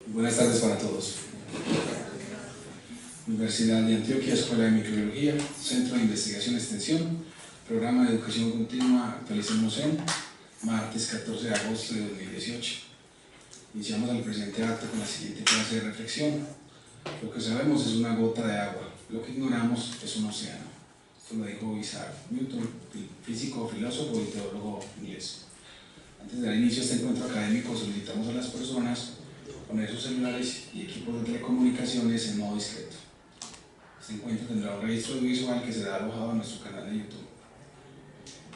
Buenas tardes para todos. Universidad de Antioquia, Escuela de Microbiología, Centro de Investigación y Extensión, Programa de Educación Continua, actualicemos en martes 14 de agosto de 2018. Iniciamos el presente acto con la siguiente clase de reflexión. Lo que sabemos es una gota de agua, lo que ignoramos es un océano. Esto lo dijo Isaac Newton, físico, filósofo y teólogo inglés. Antes de dar inicio a este encuentro académico, solicitamos a las personas poner sus celulares y equipos de telecomunicaciones en modo discreto. Este encuentro tendrá un registro visual que será alojado en nuestro canal de YouTube.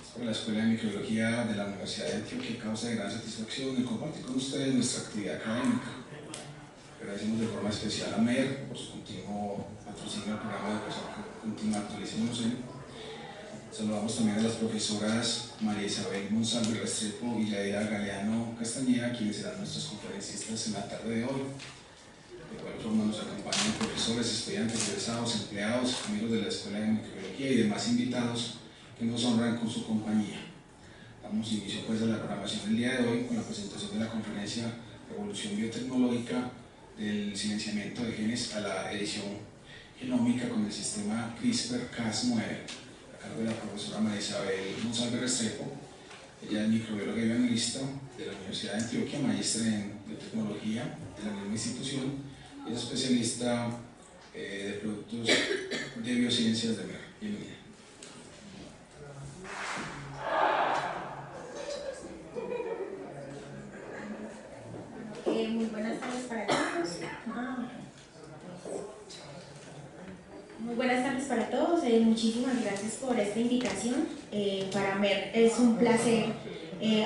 Es por la Escuela de Microbiología de la Universidad de Antioquia, causa de gran satisfacción el compartir con ustedes nuestra actividad académica. Agradecemos de forma especial a MER por su continuo patrocinio al programa de educación continua actualicemos en. Saludamos también a las profesoras María Isabel Monsalve Restrepo y Yaira Galeano Castañeda, quienes serán nuestras conferencistas en la tarde de hoy. De igual forma nos acompañan profesores, estudiantes, egresados, empleados, amigos de la Escuela de Microbiología y demás invitados que nos honran con su compañía. Damos inicio pues a la programación del día de hoy con la presentación de la conferencia Revolución Biotecnológica del silenciamiento de genes a la edición genómica con el sistema CRISPR-Cas9, a cargo de la profesora María Isabel Monsalve Restrepo. Ella es microbióloga y bioanalista de la Universidad de Antioquia, maestra en biotecnología de la misma institución, y es especialista de productos de biociencias de MER. Bienvenida. Muy buenas tardes para todos. Muy buenas tardes para todos. Muchísimas gracias por esta invitación. Para MER es un placer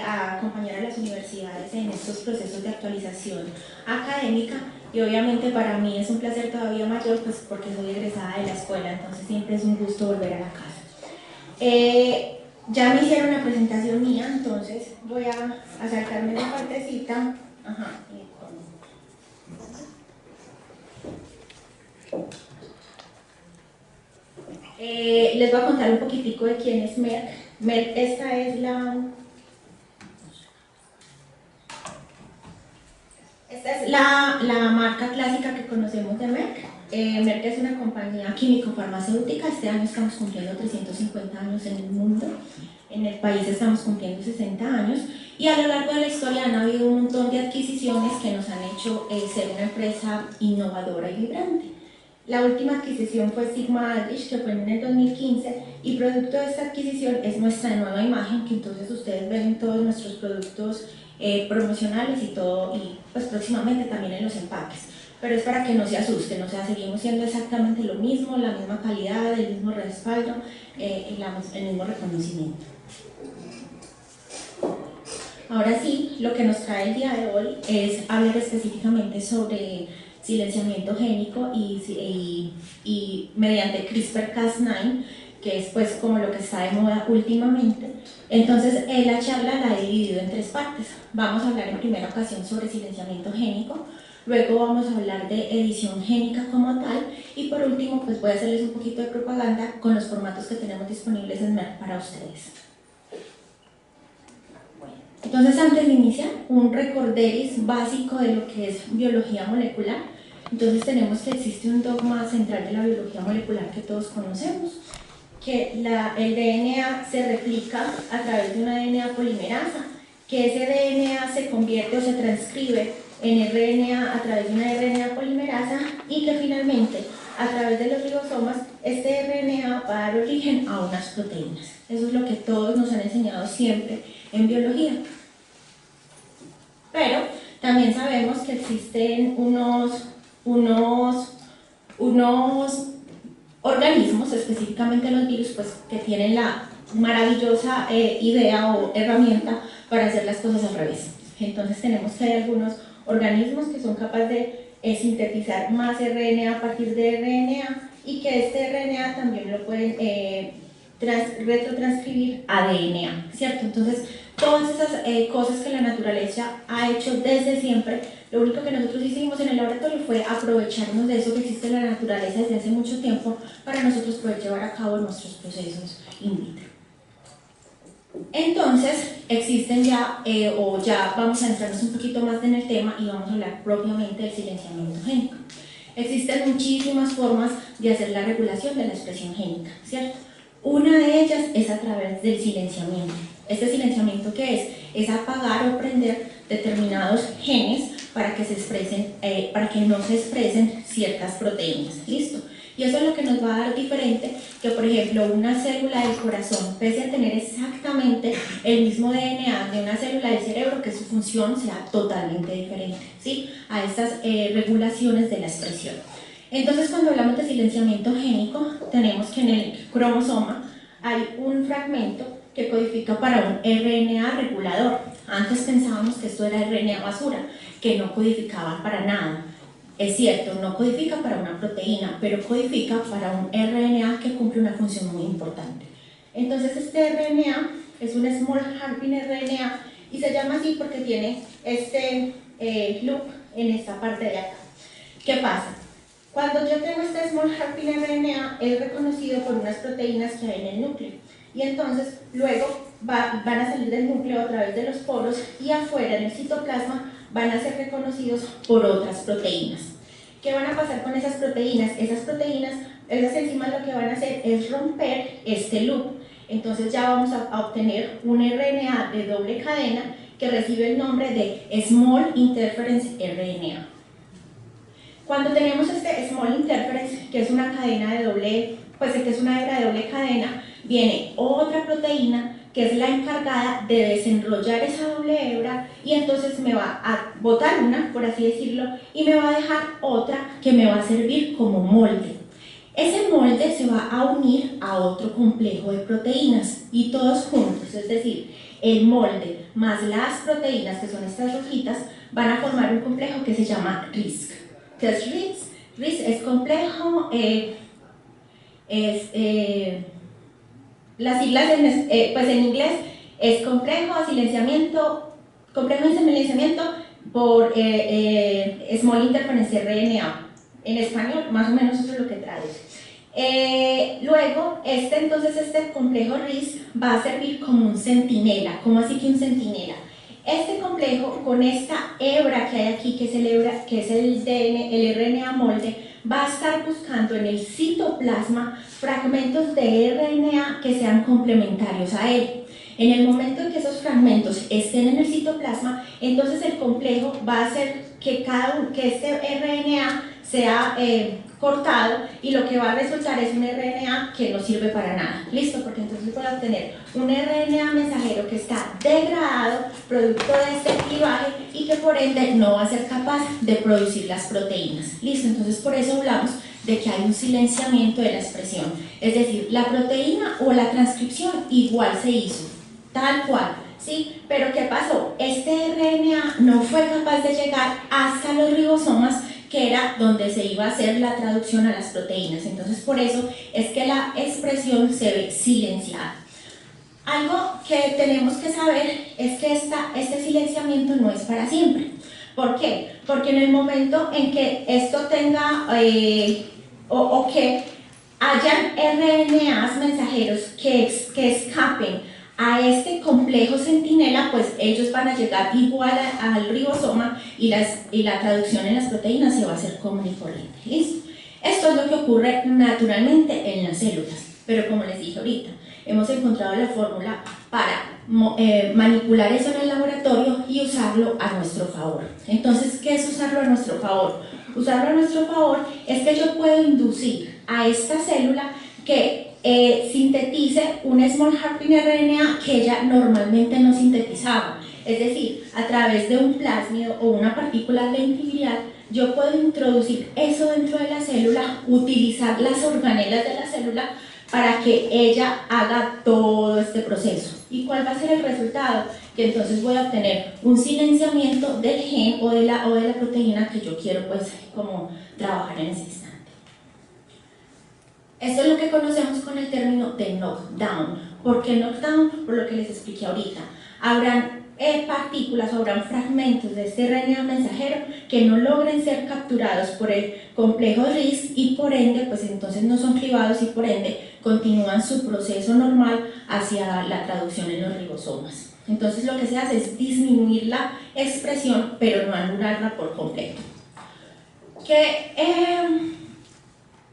acompañar a las universidades en estos procesos de actualización académica, y obviamente para mí es un placer todavía mayor, pues porque soy egresada de la escuela, entonces siempre es un gusto volver a la casa. Ya me hicieron la presentación mía, entonces voy a saltarme la partecita. Les voy a contar un poquitico de quién es Merck. Merck, esta es la marca clásica que conocemos de Merck. Merck es una compañía químico-farmacéutica. Este año estamos cumpliendo 350 años en el mundo. En el país estamos cumpliendo 60 años. Y a lo largo de la historia han habido un montón de adquisiciones que nos han hecho ser una empresa innovadora y vibrante. La última adquisición fue Sigma-Aldrich, que fue en el 2015, y producto de esta adquisición es nuestra nueva imagen, que entonces ustedes ven en todos nuestros productos promocionales y todo, y pues próximamente también en los empaques. Pero es para que no se asusten, o sea, seguimos siendo exactamente lo mismo, la misma calidad, el mismo respaldo, el mismo reconocimiento. Ahora sí, lo que nos trae el día de hoy es hablar específicamente sobre silenciamiento génico y mediante CRISPR-Cas9, que es pues como lo que está de moda últimamente. Entonces la charla la he dividido en tres partes. Vamos a hablar en primera ocasión sobre silenciamiento génico, luego vamos a hablar de edición génica como tal, y por último pues voy a hacerles un poquito de propaganda con los formatos que tenemos disponibles en MER para ustedes. Entonces, antes de iniciar, un recorderis básico de lo que es biología molecular. Entonces tenemos que existe un dogma central de la biología molecular que todos conocemos, que el DNA se replica a través de una DNA polimerasa, que ese DNA se convierte o se transcribe en RNA a través de una RNA polimerasa, y que finalmente a través de los ribosomas este RNA va a dar origen a unas proteínas. Eso es lo que todos nos han enseñado siempre en biología. Pero también sabemos que existen unos organismos, específicamente los virus, pues, que tienen la maravillosa idea o herramienta para hacer las cosas al revés. Entonces tenemos que hay algunos organismos que son capaces de sintetizar más RNA a partir de RNA, y que este RNA también lo pueden retrotranscribir a DNA, ¿cierto? Entonces todas esas cosas que la naturaleza ha hecho desde siempre, lo único que nosotros hicimos en el laboratorio fue aprovecharnos de eso que existe en la naturaleza desde hace mucho tiempo para nosotros poder llevar a cabo nuestros procesos in vitro. Entonces, existen ya, o ya vamos a entrarnos un poquito más en el tema y vamos a hablar propiamente del silenciamiento génico. Existen muchísimas formas de hacer la regulación de la expresión génica, ¿cierto? Una de ellas es a través del silenciamiento. ¿Este silenciamiento qué es? Es apagar o prender determinados genes para que se expresen, para que no se expresen ciertas proteínas, ¿listo? Y eso es lo que nos va a dar diferente que, por ejemplo, una célula del corazón, pese a tener exactamente el mismo DNA de una célula del cerebro, que su función sea totalmente diferente, ¿sí? A estas regulaciones de la expresión. Entonces, cuando hablamos de silenciamiento génico, tenemos que en el cromosoma hay un fragmento que codifica para un RNA regulador. Antes pensábamos que esto era RNA basura, que no codificaba para nada. Es cierto, no codifica para una proteína, pero codifica para un RNA que cumple una función muy importante. Entonces este RNA es un Small Hairpin RNA y se llama así porque tiene este loop en esta parte de acá. ¿Qué pasa? Cuando yo tengo este Small Hairpin RNA es reconocido por unas proteínas que hay en el núcleo y entonces luego van a salir del núcleo a través de los poros y afuera en el citoplasma van a ser reconocidos por otras proteínas. ¿Qué van a pasar con esas proteínas? Esas enzimas lo que van a hacer es romper este loop. Entonces ya vamos a obtener un RNA de doble cadena que recibe el nombre de Small Interference RNA. Cuando tenemos este Small Interference, que es una cadena de doble, que es una hebra de doble cadena, viene otra proteína que es la encargada de desenrollar esa doble hebra y entonces me va a botar una, por así decirlo, y me va a dejar otra que me va a servir como molde. Ese molde se va a unir a otro complejo de proteínas y todos juntos, es decir, el molde más las proteínas, que son estas rojitas, van a formar un complejo que se llama RISC. ¿Qué es RISC? RISC es complejo, las siglas pues en inglés es complejo de silenciamiento por Small Interference RNA. En español, más o menos eso es lo que traduce. Luego, entonces este complejo RISC va a servir como un centinela. ¿Cómo así que un centinela? Este complejo, con esta hebra que hay aquí, que es el RNA molde, va a estar buscando en el citoplasma fragmentos de RNA que sean complementarios a él. En el momento en que esos fragmentos estén en el citoplasma, entonces el complejo va a hacer que este RNA sea cortado y lo que va a resultar es un RNA que no sirve para nada. ¿Listo? Porque entonces voy a obtener un RNA mensajero que está degradado, producto de este clivaje y que por ende no va a ser capaz de producir las proteínas. ¿Listo? Entonces por eso hablamos de que hay un silenciamiento de la expresión. Es decir, la proteína o la transcripción igual se hizo, tal cual. ¿Sí? Pero ¿qué pasó? Este RNA no fue capaz de llegar hasta los ribosomas, que era donde se iba a hacer la traducción a las proteínas. Entonces, por eso es que la expresión se ve silenciada. Algo que tenemos que saber es que este silenciamiento no es para siempre. ¿Por qué? Porque en el momento en que esto tenga o que hayan RNAs mensajeros que escapen a este complejo centinela, pues ellos van a llegar igual al ribosoma y la traducción en las proteínas se va a hacer común y corriente. ¿Listo? Esto es lo que ocurre naturalmente en las células, pero como les dije ahorita, hemos encontrado la fórmula para manipular eso en el laboratorio y usarlo a nuestro favor. Entonces, ¿qué es usarlo a nuestro favor? Usarlo a nuestro favor es que yo puedo inducir a esta célula que sintetice un Small Hairpin RNA que ella normalmente no sintetizaba. Es decir, a través de un plásmido o una partícula lentiviral, yo puedo introducir eso dentro de la célula, utilizar las organelas de la célula para que ella haga todo este proceso. ¿Y cuál va a ser el resultado? Que entonces voy a obtener un silenciamiento del gen o de la proteína que yo quiero pues como trabajar en ese instante. Esto es lo que conocemos con el término de knockdown. ¿Por qué knockdown? Por lo que les expliqué ahorita. Habrán partículas o habrán fragmentos de este RNA mensajero que no logren ser capturados por el complejo RISC y por ende, pues entonces no son clivados y por ende continúan su proceso normal hacia la traducción en los ribosomas. Entonces lo que se hace es disminuir la expresión, pero no anularla por completo.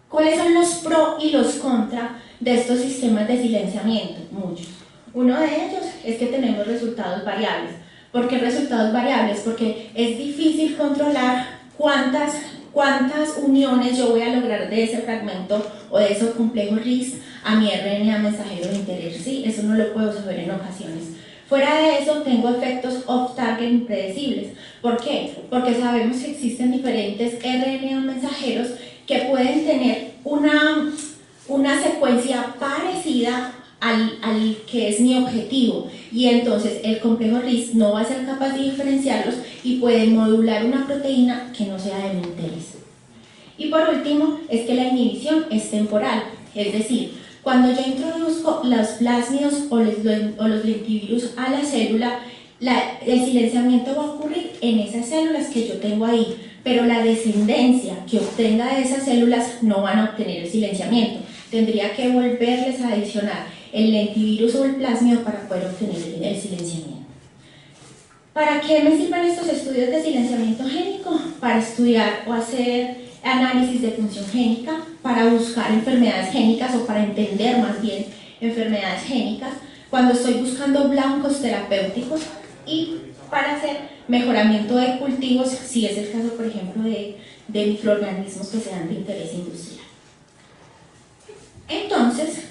¿Cuáles son los pros y los contra de estos sistemas de silenciamiento? Muchos. Uno de ellos es que tenemos resultados variables. ¿Por qué resultados variables? Porque es difícil controlar cuántas uniones yo voy a lograr de ese fragmento o de ese complejo RISC a mi RNA mensajero de interés. ¿Sí? Eso no lo puedo saber en ocasiones. Fuera de eso, tengo efectos off-target impredecibles. ¿Por qué? Porque sabemos que existen diferentes RNA mensajeros que pueden tener una secuencia parecida al que es mi objetivo, y entonces el complejo RISC no va a ser capaz de diferenciarlos y puede modular una proteína que no sea de mi interés. Y por último, es que la inhibición es temporal, es decir, cuando yo introduzco los plásmidos o los lentivirus a la célula, el silenciamiento va a ocurrir en esas células que yo tengo ahí, pero la descendencia que obtenga de esas células no van a obtener el silenciamiento. Tendría que volverles a adicionar el lentivirus o el plásmido para poder obtener el silenciamiento. ¿Para qué me sirven estos estudios de silenciamiento génico? Para estudiar o hacer análisis de función génica, para buscar enfermedades génicas o para entender más bien enfermedades génicas, cuando estoy buscando blancos terapéuticos y para hacer mejoramiento de cultivos, si es el caso, por ejemplo, de microorganismos que sean de interés industrial. Entonces,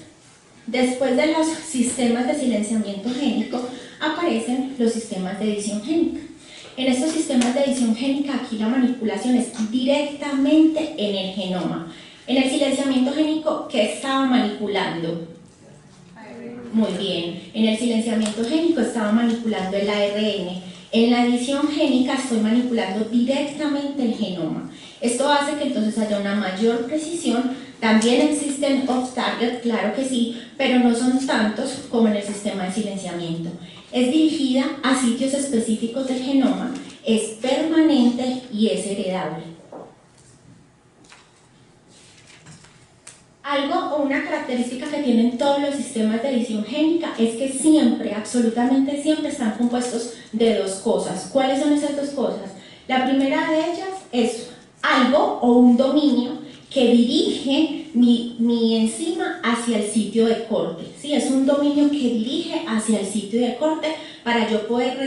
después de los sistemas de silenciamiento génico, aparecen los sistemas de edición génica. En estos sistemas de edición génica, aquí la manipulación es directamente en el genoma. En el silenciamiento génico, ¿qué estaba manipulando? Muy bien, en el silenciamiento génico estaba manipulando el ARN. En la edición génica estoy manipulando directamente el genoma. Esto hace que entonces haya una mayor precisión. También existen off-target, claro que sí, pero no son tantos como en el sistema de silenciamiento. Es dirigida a sitios específicos del genoma, es permanente y es heredable. Algo o una característica que tienen todos los sistemas de edición génica es que siempre, absolutamente siempre, están compuestos de dos cosas. ¿Cuáles son esas dos cosas? La primera de ellas es algo o un dominio que dirige mi enzima hacia el sitio de corte. ¿Sí? Es un dominio que dirige hacia el sitio de corte para yo poder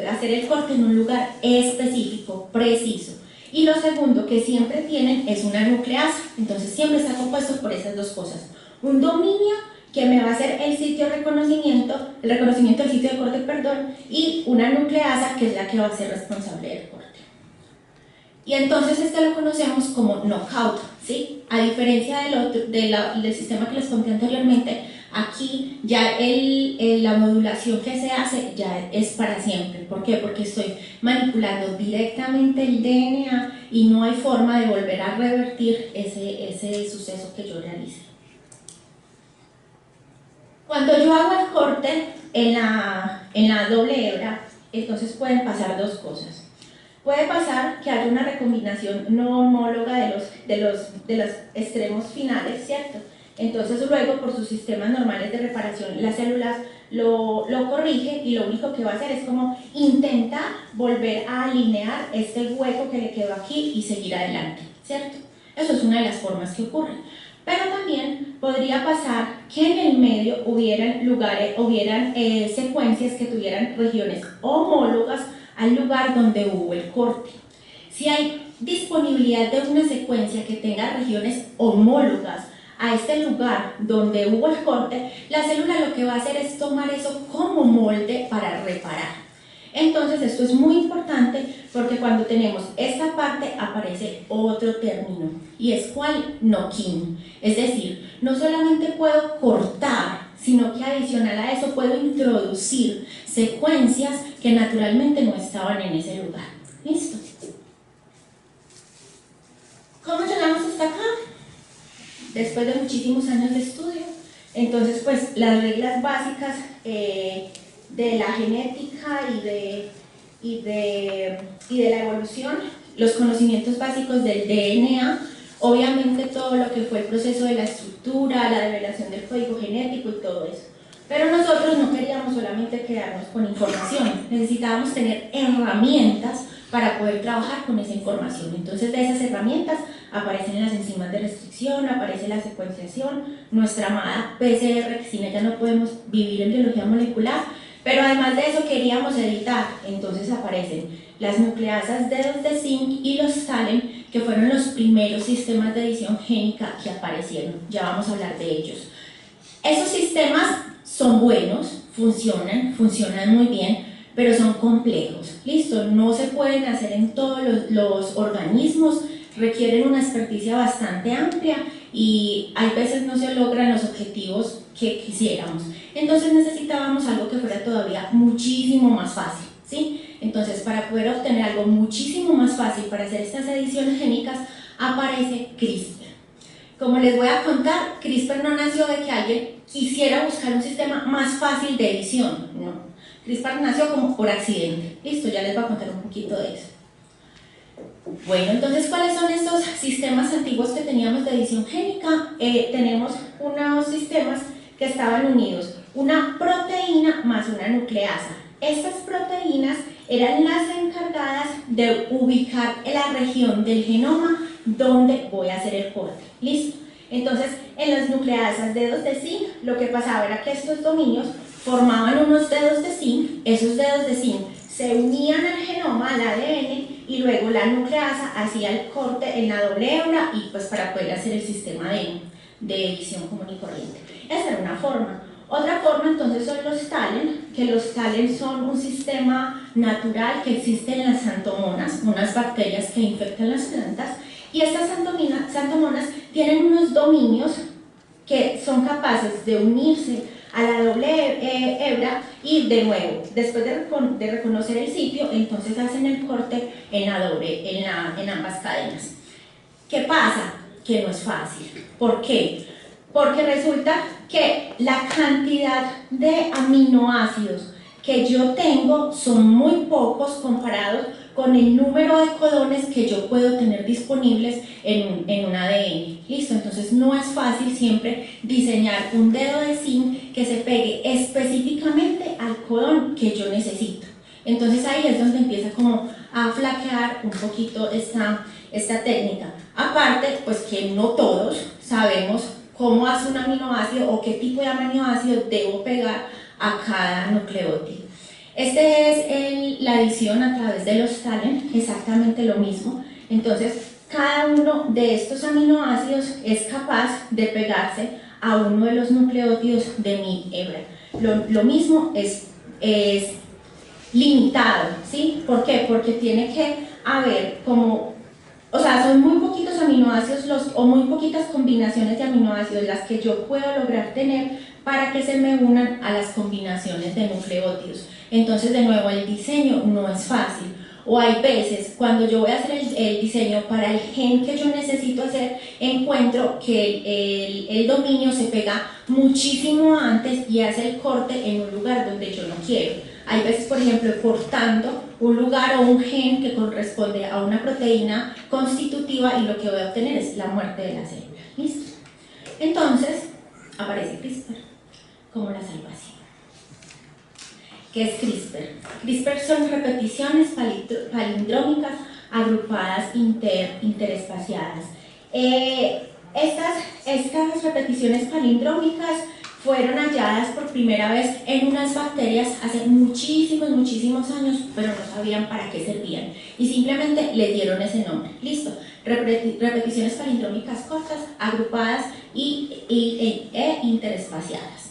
hacer el corte en un lugar específico, preciso. Y lo segundo que siempre tienen es una nucleasa, entonces siempre está compuesto por esas dos cosas. Un dominio que me va a hacer el reconocimiento del sitio de corte, perdón, y una nucleasa que es la que va a ser responsable del corte. Y entonces este lo conocemos como knockout, ¿sí? A diferencia del sistema que les conté anteriormente, aquí ya la modulación que se hace ya es para siempre. ¿Por qué? Porque estoy manipulando directamente el DNA y no hay forma de volver a revertir ese suceso que yo realicé. Cuando yo hago el corte en la doble hebra, entonces pueden pasar dos cosas. Puede pasar que haya una recombinación no homóloga de los extremos finales, ¿cierto? Entonces luego, por sus sistemas normales de reparación, las células lo corrigen y lo único que va a hacer es como intentar volver a alinear este hueco que le quedó aquí y seguir adelante, ¿cierto? Eso es una de las formas que ocurren. Pero también podría pasar que en el medio hubieran secuencias que tuvieran regiones homólogas al lugar donde hubo el corte. Si hay disponibilidad de una secuencia que tenga regiones homólogas a este lugar donde hubo el corte, la célula lo que va a hacer es tomar eso como molde para reparar. Entonces esto es muy importante porque cuando tenemos esta parte aparece otro término y es ¿cuál? Knocking. Es decir, no solamente puedo cortar, sino que adicional a eso puedo introducir secuencias que naturalmente no estaban en ese lugar. ¿Listo? ¿Cómo llegamos hasta acá? Después de muchísimos años de estudio, entonces pues las reglas básicas de la genética y de la evolución, los conocimientos básicos del DNA, obviamente todo lo que fue el proceso de la estructura, la revelación del código genético y todo eso. Pero nosotros no queríamos solamente quedarnos con información, necesitábamos tener herramientas para poder trabajar con esa información. Entonces de esas herramientas aparecen las enzimas de restricción, aparece la secuenciación, nuestra amada PCR, que sin ella no podemos vivir en biología molecular, pero además de eso queríamos editar, entonces aparecen las nucleasas dedos de zinc y los TALEN, que fueron los primeros sistemas de edición génica que aparecieron, ya vamos a hablar de ellos. Esos sistemas son buenos, funcionan muy bien, pero son complejos, ¿listo? No se pueden hacer en todos los organismos, requieren una experticia bastante amplia y hay veces no se logran los objetivos que quisiéramos. Entonces necesitábamos algo que fuera todavía muchísimo más fácil, ¿sí? Entonces para poder obtener algo muchísimo más fácil para hacer estas ediciones génicas aparece CRISPR. Como les voy a contar, CRISPR no nació de que alguien quisiera buscar un sistema más fácil de edición, no. CRISPR nació como por accidente. Listo, ya les voy a contar un poquito de eso. Bueno, entonces, ¿cuáles son estos sistemas antiguos que teníamos de edición génica? Tenemos unos sistemas que estaban unidos, una proteína más una nucleasa. Estas proteínas eran las encargadas de ubicar la región del genoma donde voy a hacer el corte. ¿Listo? Entonces, en las nucleasas dedos de zinc, lo que pasaba era que estos dominios formaban unos dedos de zinc, esos dedos de zinc se unían al genoma, al ADN, y luego la nucleasa hacía el corte en la doble hebra y pues para poder hacer el sistema de edición común y corriente. Esa era una forma. Otra forma entonces son los TALEN, que los TALEN son un sistema natural que existe en las xantomonas, unas bacterias que infectan las plantas, y estas xantomonas tienen unos dominios que son capaces de unirse a la doble hebra y de nuevo, después de reconocer el sitio, entonces hacen el corte en ambas cadenas. ¿Qué pasa? Que no es fácil. ¿Por qué? Porque resulta que la cantidad de aminoácidos que yo tengo son muy pocos comparados con el número de codones que yo puedo tener disponibles en un ADN. ¿Listo? Entonces no es fácil siempre diseñar un dedo de zinc que se pegue específicamente al codón que yo necesito. Entonces ahí es donde empieza como a flaquear un poquito esta técnica. Aparte, pues que no todos sabemos cómo hace un aminoácido o qué tipo de aminoácido debo pegar a cada nucleótido. Este es la edición a través de los TALEN, exactamente lo mismo. Entonces, cada uno de estos aminoácidos es capaz de pegarse a uno de los nucleótidos de mi hebra. Lo mismo es limitado, ¿sí? ¿Por qué? Porque tiene que haber como, o sea, son muy poquitos aminoácidos o muy poquitas combinaciones de aminoácidos las que yo puedo lograr tener para que se me unan a las combinaciones de nucleótidos. Entonces, de nuevo, el diseño no es fácil. O hay veces, cuando yo voy a hacer el diseño para el gen que yo necesito hacer, encuentro que el dominio se pega muchísimo antes y hace el corte en un lugar donde yo no quiero. Hay veces, por ejemplo, cortando un lugar o un gen que corresponde a una proteína constitutiva y lo que voy a obtener es la muerte de la célula. ¿Listo? Entonces, aparece CRISPR como la salvación. ¿Qué es CRISPR? CRISPR son repeticiones palindrómicas agrupadas interespaciadas. Estas repeticiones palindrómicas fueron halladas por primera vez en unas bacterias hace muchísimos años, pero no sabían para qué servían y simplemente le dieron ese nombre. Listo, repeticiones palindrómicas cortas, agrupadas e interespaciadas.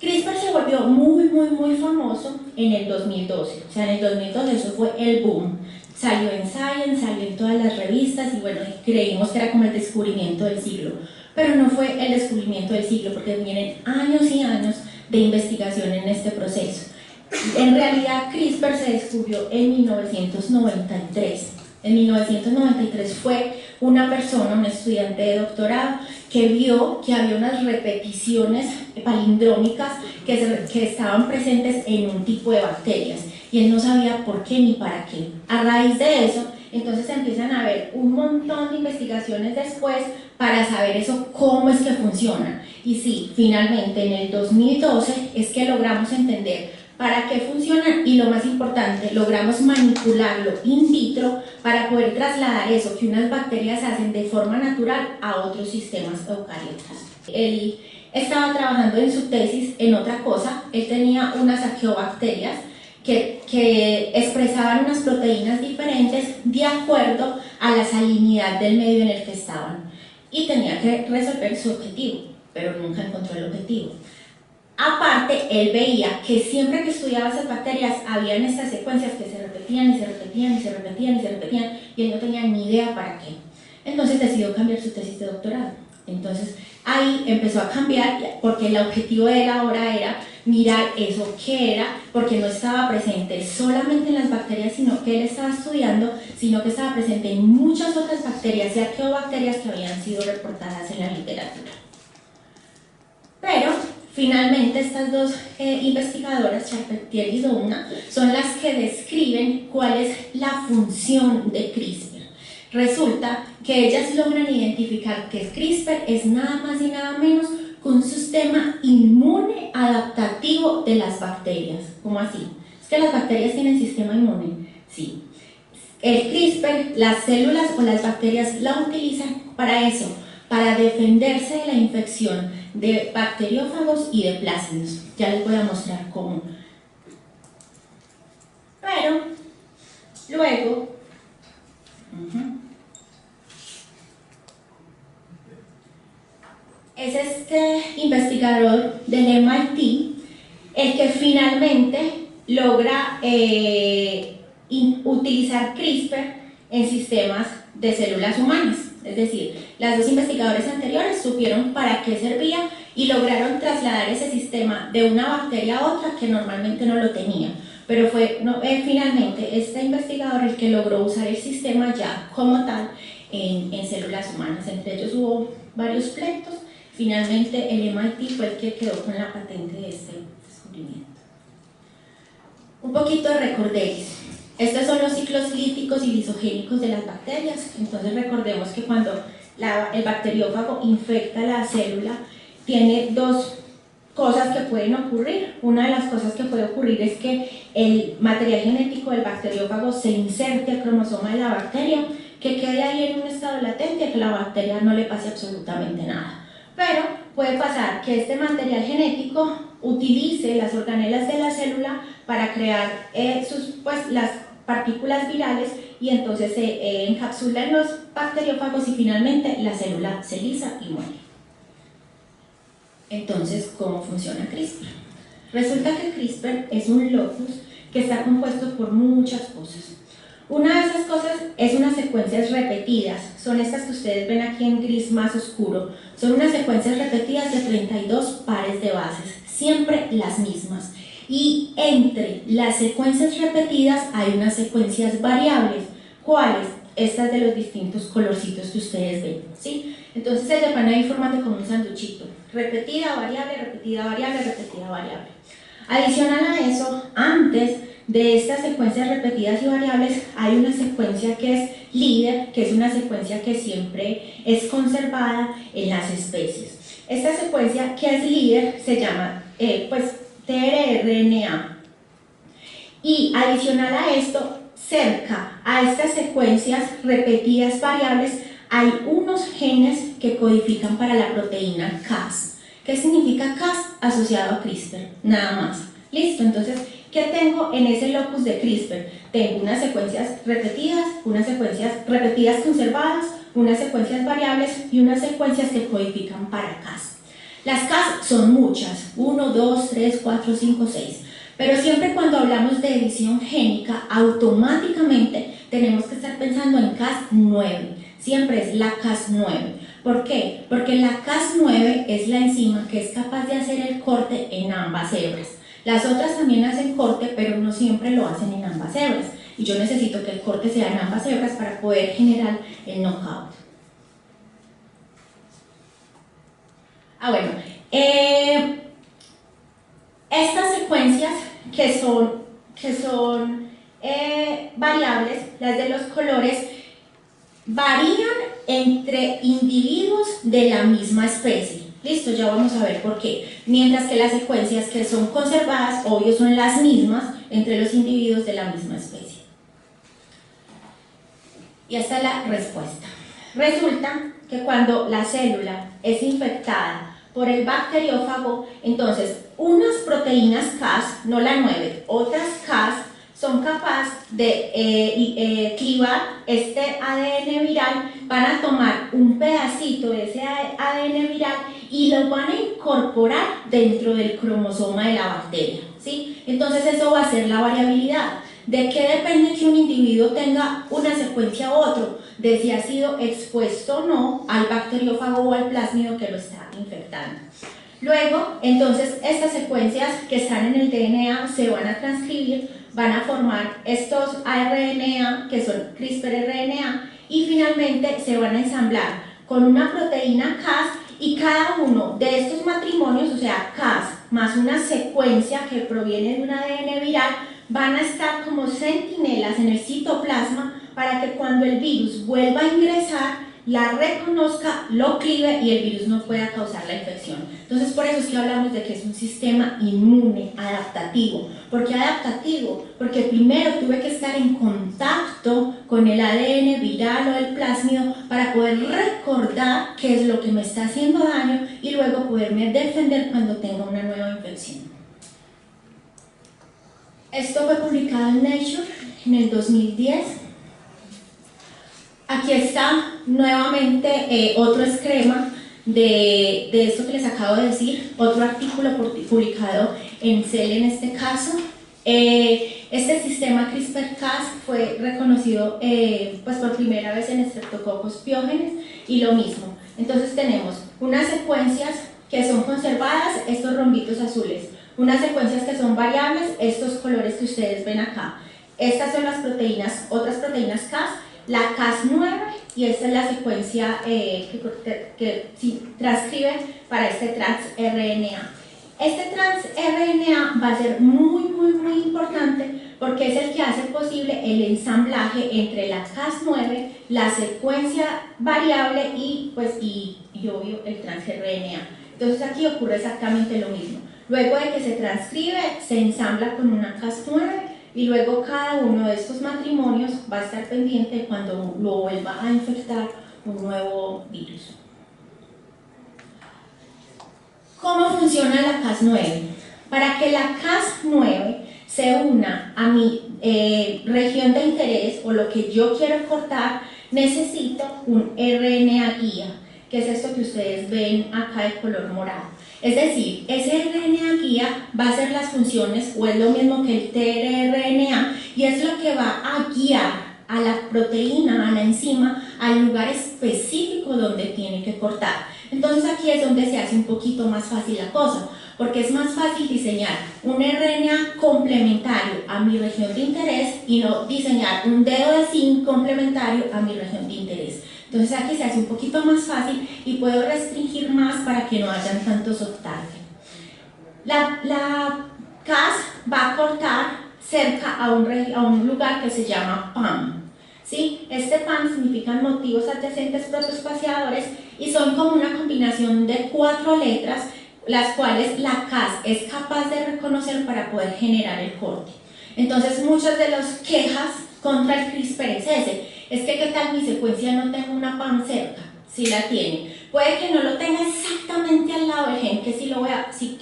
CRISPR se volvió muy famoso en el 2012, o sea, en el 2012 eso fue el boom. Salió en Science, salió en todas las revistas y bueno, creímos que era como el descubrimiento del siglo. Pero no fue el descubrimiento del siglo porque vienen años y años de investigación en este proceso. En realidad CRISPR se descubrió en 1993. En 1993 fue una persona, un estudiante de doctorado, que vio que había unas repeticiones palindrómicas que estaban presentes en un tipo de bacterias y él no sabía por qué ni para qué. A raíz de eso, entonces empiezan a haber un montón de investigaciones después para saber eso, cómo es que funciona. Y sí, finalmente en el 2012 es que logramos entender para qué funcionan y lo más importante, logramos manipularlo in vitro para poder trasladar eso que unas bacterias hacen de forma natural a otros sistemas eucariotas. Él estaba trabajando en su tesis en otra cosa, él tenía unas arqueobacterias que expresaban unas proteínas diferentes de acuerdo a la salinidad del medio en el que estaban y tenía que resolver su objetivo, pero nunca encontró el objetivo. Aparte, él veía que siempre que estudiaba esas bacterias habían estas secuencias que se repetían y se repetían y se repetían y se repetían y él no tenía ni idea para qué. Entonces decidió cambiar su tesis de doctorado. Entonces ahí empezó a cambiar porque el objetivo de él ahora era mirar eso que era, porque no estaba presente solamente en las bacterias, sino que él estaba estudiando, sino que estaba presente en muchas otras bacterias y arqueobacterias que habían sido reportadas en la literatura. Pero finalmente estas dos investigadoras, Charpentier y Doudna, son las que describen cuál es la función de CRISPR. Resulta que ellas logran identificar que CRISPR es nada más y nada menos que un sistema inmune adaptativo de las bacterias. ¿Cómo así? ¿Es que las bacterias tienen sistema inmune? Sí. El CRISPR, las células o las bacterias la utilizan para eso, para defenderse de la infección de bacteriófagos y de plásmidos. Ya les voy a mostrar cómo. Pero luego es este investigador del MIT el que finalmente logra utilizar CRISPR en sistemas de células humanas. Es decir, las dos investigadores anteriores supieron para qué servía y lograron trasladar ese sistema de una bacteria a otra que normalmente no lo tenía. Pero fue finalmente este investigador el que logró usar el sistema ya como tal en células humanas. Entre ellos hubo varios pleitos. Finalmente el MIT fue el que quedó con la patente de este descubrimiento. Un poquito de recorderis. Estos son los ciclos líticos y lisogénicos de las bacterias. Entonces recordemos que cuando el bacteriófago infecta la célula, tiene dos cosas que pueden ocurrir. Una de las cosas que puede ocurrir es que el material genético del bacteriófago se inserte al cromosoma de la bacteria, que quede ahí en un estado latente, que a la bacteria no le pase absolutamente nada. Pero puede pasar que este material genético utilice las organelas de la célula para crear las partículas virales y entonces se encapsulan los bacteriófagos y finalmente la célula se lisa y muere. Entonces, ¿cómo funciona CRISPR? Resulta que CRISPR es un locus que está compuesto por muchas cosas. Una de esas cosas es unas secuencias repetidas, son estas que ustedes ven aquí en gris más oscuro, son unas secuencias repetidas de 32 pares de bases, siempre las mismas. Y entre las secuencias repetidas hay unas secuencias variables. ¿Cuáles? Estas de los distintos colorcitos que ustedes ven, ¿sí? Entonces se van a ir formando como un sanduchito, repetida, variable, repetida, variable, repetida, variable. Adicional a eso, antes de estas secuencias repetidas y variables hay una secuencia que es líder, que es una secuencia que siempre es conservada en las especies. Esta secuencia que es líder se llama tRNA. Y adicional a esto, cerca a estas secuencias repetidas variables hay unos genes que codifican para la proteína Cas. ¿Qué significa Cas? Asociado a CRISPR, nada más. Listo, entonces, ¿qué tengo en ese locus de CRISPR? Tengo unas secuencias repetidas, unas secuencias repetidas conservadas, unas secuencias variables y unas secuencias que codifican para Cas. Las Cas son muchas, 1, 2, 3, 4, 5, 6. Pero siempre cuando hablamos de edición génica, automáticamente tenemos que estar pensando en Cas9. Siempre es la Cas9. ¿Por qué? Porque la Cas9 es la enzima que es capaz de hacer el corte en ambas hebras. Las otras también hacen corte, pero no siempre lo hacen en ambas hebras. Y yo necesito que el corte sea en ambas hebras para poder generar el knockout. Bueno, estas secuencias que son variables, las de los colores, varían entre individuos de la misma especie. Listo, ya vamos a ver por qué. Mientras que las secuencias que son conservadas, obvio, son las mismas entre los individuos de la misma especie. Y esta es la respuesta. Resulta que cuando la célula es infectada por el bacteriófago, entonces unas proteínas Cas, no la 9, otras Cas, son capaces de clivar este ADN viral, van a tomar un pedacito de ese ADN viral y lo van a incorporar dentro del cromosoma de la bacteria, ¿sí? Entonces eso va a ser la variabilidad. ¿De qué depende que un individuo tenga una secuencia u otro? De si ha sido expuesto o no al bacteriófago o al plásmido que lo está infectando. Luego, entonces, estas secuencias que están en el DNA se van a transcribir, van a formar estos ARNA, que son CRISPR-RNA, y finalmente se van a ensamblar con una proteína Cas, y cada uno de estos matrimonios, o sea, Cas más una secuencia que proviene de un ADN viral, van a estar como centinelas en el citoplasma para que cuando el virus vuelva a ingresar, la reconozca, lo clive y el virus no pueda causar la infección. Entonces por eso es que hablamos de que es un sistema inmune, adaptativo. ¿Por qué adaptativo? Porque primero tuve que estar en contacto con el ADN viral o el plásmido para poder recordar qué es lo que me está haciendo daño y luego poderme defender cuando tenga una nueva infección. Esto fue publicado en Nature en el 2010. Aquí está nuevamente otro esquema de esto que les acabo de decir, otro artículo publicado en Cell en este caso. Este sistema CRISPR-Cas fue reconocido pues por primera vez en Streptococcus pyogenes y lo mismo. Entonces tenemos unas secuencias que son conservadas, estos rombitos azules, unas secuencias que son variables, estos colores que ustedes ven acá. Estas son las proteínas, otras proteínas Cas, la Cas9, y esta es la secuencia que transcribe para este trans-RNA. Este trans-RNA va a ser muy importante porque es el que hace posible el ensamblaje entre la Cas9, la secuencia variable y obvio el trans-RNA. Entonces aquí ocurre exactamente lo mismo. Luego de que se transcribe, se ensambla con una Cas9 y luego cada uno de estos matrimonios va a estar pendiente cuando lo vuelva a infectar un nuevo virus. ¿Cómo funciona la Cas9? Para que la Cas9 se una a mi región de interés o lo que yo quiero cortar, necesito un RNA guía, que es esto que ustedes ven acá de color morado. Es decir, ese RNA guía va a hacer las funciones, o es lo mismo que el tRNA, y es lo que va a guiar a la proteína, a la enzima, al lugar específico donde tiene que cortar. Entonces aquí es donde se hace un poquito más fácil la cosa, porque es más fácil diseñar un RNA complementario a mi región de interés y no diseñar un dedo de zinc complementario a mi región de interés. Entonces aquí se hace un poquito más fácil y puedo restringir más para que no hayan tantos off-target. La Cas va a cortar cerca a un lugar que se llama PAM. ¿Sí? Este PAM significa motivos adyacentes protoespaciadores y son como una combinación de 4 letras, las cuales la Cas es capaz de reconocer para poder generar el corte. Entonces muchas de las quejas contra el CRISPR es ese. Es que ¿qué tal mi secuencia no tenga una PAM cerca? Sí la tiene. Puede que no lo tenga exactamente al lado del gen que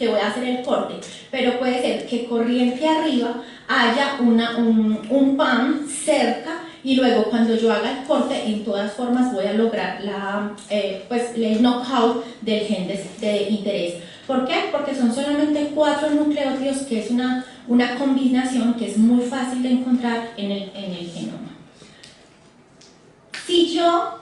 voy a hacer el corte, pero puede ser que corriente arriba haya un PAM cerca y luego cuando yo haga el corte, en todas formas voy a lograr el knockout del gen de interés. ¿Por qué? Porque son solamente 4 nucleótidos, que es una combinación que es muy fácil de encontrar en el genoma. Si yo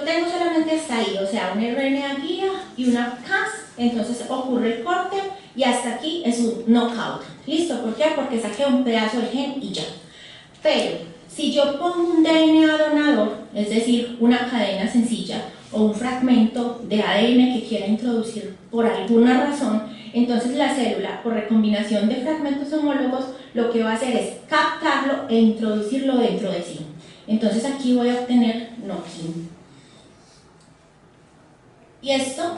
tengo solamente hasta ahí, o sea, un RNA guía y una Cas, entonces ocurre el corte y hasta aquí es un knockout. ¿Listo? ¿Por qué? Porque saqué un pedazo del gen y ya. Pero si yo pongo un DNA donador, es decir, una cadena sencilla, o un fragmento de ADN que quiera introducir por alguna razón, entonces la célula, por recombinación de fragmentos homólogos, lo que va a hacer es captarlo e introducirlo dentro de sí. Entonces aquí voy a obtener Nokin. Y esto,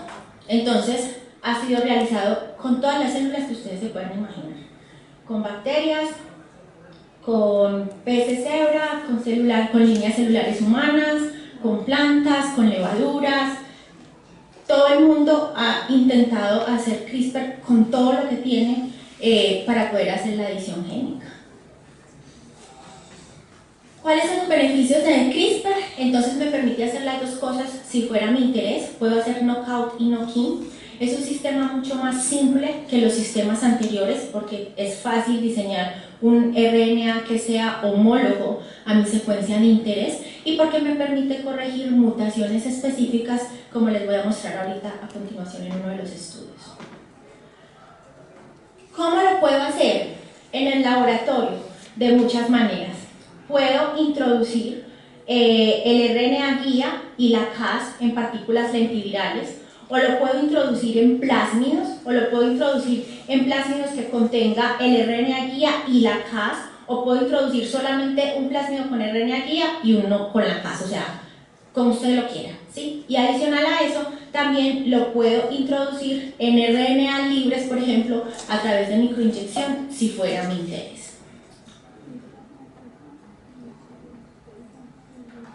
entonces, ha sido realizado con todas las células que ustedes se puedan imaginar. Con bacterias, con peces cebra, con líneas celulares humanas, con plantas, con levaduras. Todo el mundo ha intentado hacer CRISPR con todo lo que tiene para poder hacer la edición génica. ¿Cuáles son los beneficios de CRISPR? Entonces me permite hacer las dos cosas si fuera mi interés. Puedo hacer knockout y knock-in. Es un sistema mucho más simple que los sistemas anteriores porque es fácil diseñar un RNA que sea homólogo a mi secuencia de interés y porque me permite corregir mutaciones específicas como les voy a mostrar ahorita a continuación en uno de los estudios. ¿Cómo lo puedo hacer? En el laboratorio, de muchas maneras. Puedo introducir el RNA guía y la Cas en partículas lentivirales, o lo puedo introducir en plásmidos, o lo puedo introducir en plásmidos que contenga el RNA guía y la Cas, o puedo introducir solamente un plásmido con RNA guía y uno con la Cas, o sea, como usted lo quiera, ¿sí? Y adicional a eso, también lo puedo introducir en RNA libres, por ejemplo, a través de microinyección, si fuera mi interés.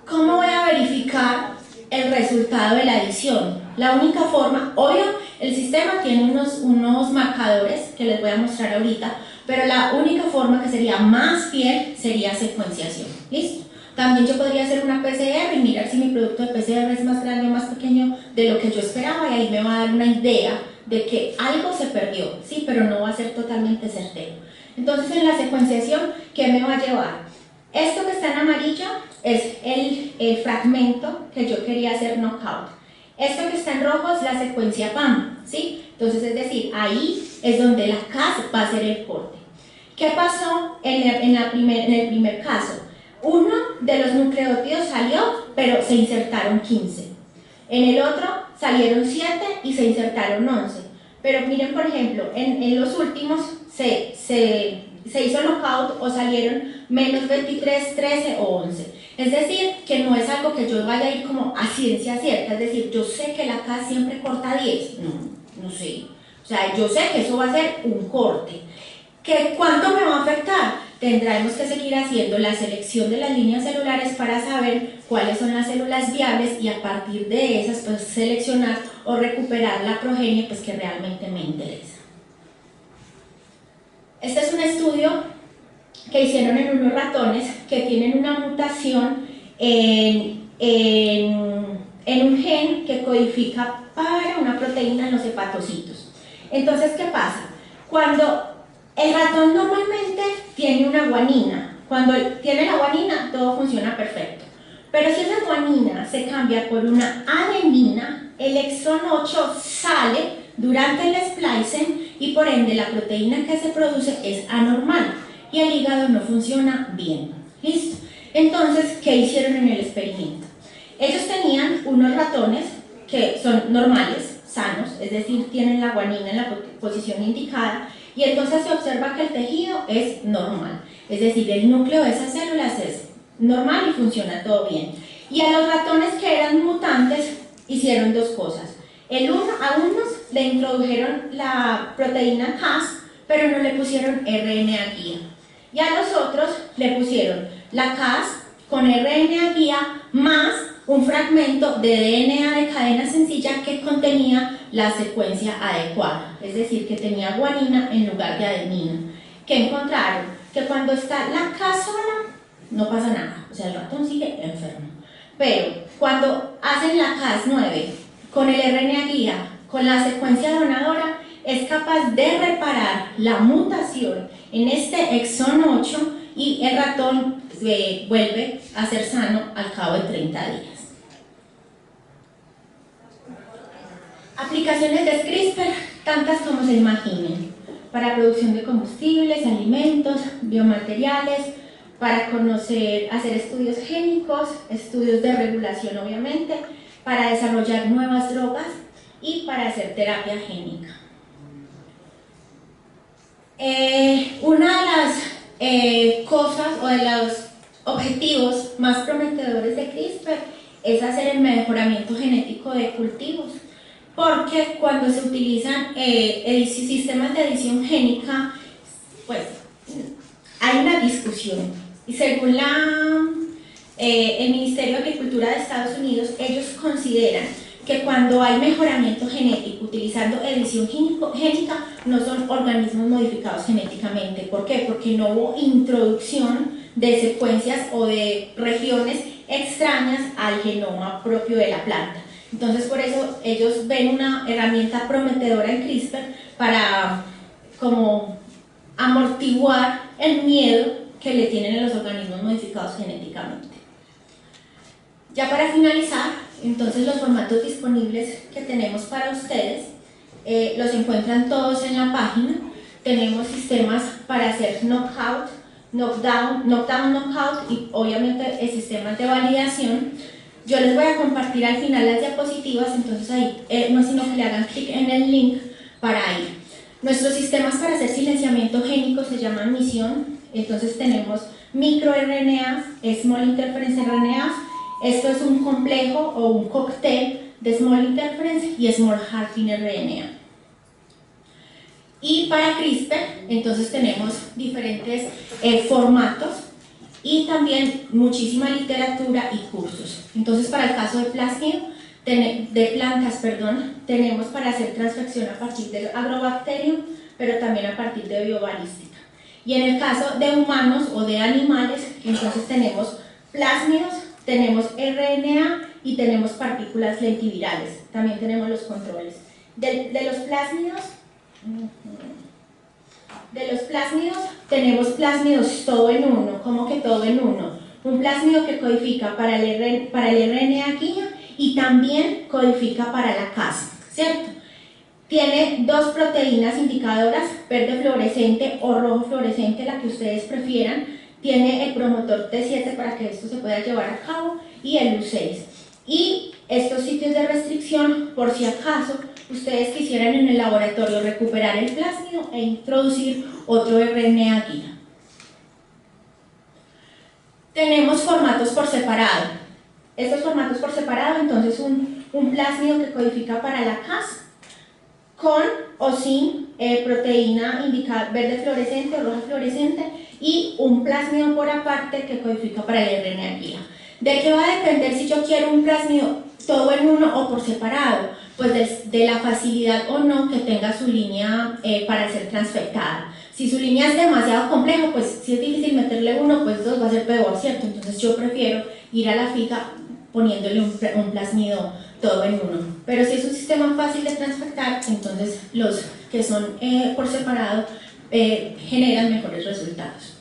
¿Cómo voy a verificar el resultado de la edición? La única forma, obvio, el sistema tiene unos marcadores que les voy a mostrar ahorita, pero la única forma que sería más fiel sería secuenciación. ¿Listo? También yo podría hacer una PCR y mirar si mi producto de PCR es más grande o más pequeño de lo que yo esperaba y ahí me va a dar una idea de que algo se perdió, sí, pero no va a ser totalmente certero. Entonces en la secuenciación, ¿qué me va a llevar? Esto que está en amarillo es el fragmento que yo quería hacer knockout. Esto que está en rojo es la secuencia PAM, ¿sí? Entonces, es decir, ahí es donde la Cas va a hacer el corte. ¿Qué pasó en el primer caso? Uno de los nucleótidos salió, pero se insertaron 15. En el otro salieron 7 y se insertaron 11. Pero miren, por ejemplo, en los últimos se hizo knockout o salieron menos 23, 13 o 11. Es decir, que no es algo que yo vaya a ir como a ciencia cierta, es decir, yo sé que la Cas siempre corta 10, no sé. O sea, yo sé que eso va a ser un corte. ¿Cuánto me va a afectar? Tendremos que seguir haciendo la selección de las líneas celulares para saber cuáles son las células viables y a partir de esas pues seleccionar o recuperar la progenie pues, que realmente me interesa. Este es un estudio que hicieron en unos ratones que tienen una mutación en un gen que codifica para una proteína en los hepatocitos. Entonces, ¿qué pasa? Cuando el ratón normalmente tiene una guanina, cuando tiene la guanina todo funciona perfecto, pero si esa guanina se cambia por una adenina, el exón 8 sale durante el splicing y por ende la proteína que se produce es anormal y el hígado no funciona bien. ¿Listo? Entonces, ¿qué hicieron en el experimento? Ellos tenían unos ratones que son normales, sanos, es decir, tienen la guanina en la posición indicada y entonces se observa que el tejido es normal, es decir, el núcleo de esas células es normal y funciona todo bien. Y a los ratones que eran mutantes hicieron dos cosas. A unos le introdujeron la proteína Cas, pero no le pusieron RNA guía. Y a los otros le pusieron la Cas con RNA guía más un fragmento de DNA de cadena sencilla que contenía la secuencia adecuada, es decir, que tenía guanina en lugar de adenina. ¿Qué encontraron? Que cuando está la Cas sola, no pasa nada, o sea, el ratón sigue enfermo. Pero cuando hacen la Cas9 con el RNA guía, con la secuencia donadora, es capaz de reparar la mutación en este exón 8 y el ratón vuelve a ser sano al cabo de 30 días. Aplicaciones de CRISPR, tantas como se imaginen, para producción de combustibles, alimentos, biomateriales, para hacer estudios génicos, estudios de regulación obviamente, para desarrollar nuevas drogas y para hacer terapia génica. Una de las cosas o de los objetivos más prometedores de CRISPR es hacer el mejoramiento genético de cultivos, porque cuando se utilizan sistemas de edición génica, pues hay una discusión, y según el Ministerio de Agricultura de Estados Unidos, ellos consideran que cuando hay mejoramiento genético utilizando edición génica, no son organismos modificados genéticamente. ¿Por qué? Porque no hubo introducción de secuencias o de regiones extrañas al genoma propio de la planta. Entonces, por eso ellos ven una herramienta prometedora en CRISPR para como amortiguar el miedo que le tienen a los organismos modificados genéticamente. Ya para finalizar, entonces los formatos disponibles que tenemos para ustedes los encuentran todos en la página. Tenemos sistemas para hacer knockout, knockdown, knockout y obviamente sistemas de validación. Yo les voy a compartir al final las diapositivas, entonces ahí no es sino que le hagan clic en el link para ir. Nuestros sistemas para hacer silenciamiento génico se llaman MISION. Entonces tenemos microRNAs, small interference RNAs. Esto es un complejo o un cóctel de small interference y small half-in RNA. Y para CRISPR, entonces tenemos diferentes formatos y también muchísima literatura y cursos. Entonces, para el caso de plantas, tenemos para hacer transfección a partir del agrobacterium, pero también a partir de biobalística. Y en el caso de humanos o de animales, entonces tenemos plásmidos, tenemos RNA y tenemos partículas lentivirales. También tenemos los controles. De los plásmidos tenemos plásmidos todo en uno. ¿Cómo que todo en uno? Un plásmido que codifica para el RNA guía y también codifica para la Cas, ¿cierto? Tiene dos proteínas indicadoras, verde fluorescente o rojo fluorescente, la que ustedes prefieran. Tiene el promotor T7 para que esto se pueda llevar a cabo y el U6. Y estos sitios de restricción, por si acaso ustedes quisieran en el laboratorio recuperar el plásmido e introducir otro RNA guía. Tenemos formatos por separado. Estos formatos por separado, entonces un plásmido que codifica para la Cas con o sin proteína indicada verde fluorescente o roja fluorescente y un plásmido por aparte que codifica para el RNA guía. ¿De qué va a depender si yo quiero un plásmido todo en uno o por separado? Pues de la facilidad o no que tenga su línea para ser transfectada. Si su línea es demasiado compleja, pues si es difícil meterle uno, pues dos va a ser peor, ¿cierto? Entonces yo prefiero ir a la fija poniéndole un plásmido todo en uno. Pero si es un sistema fácil de transfectar, entonces los que son por separado generan mejores resultados.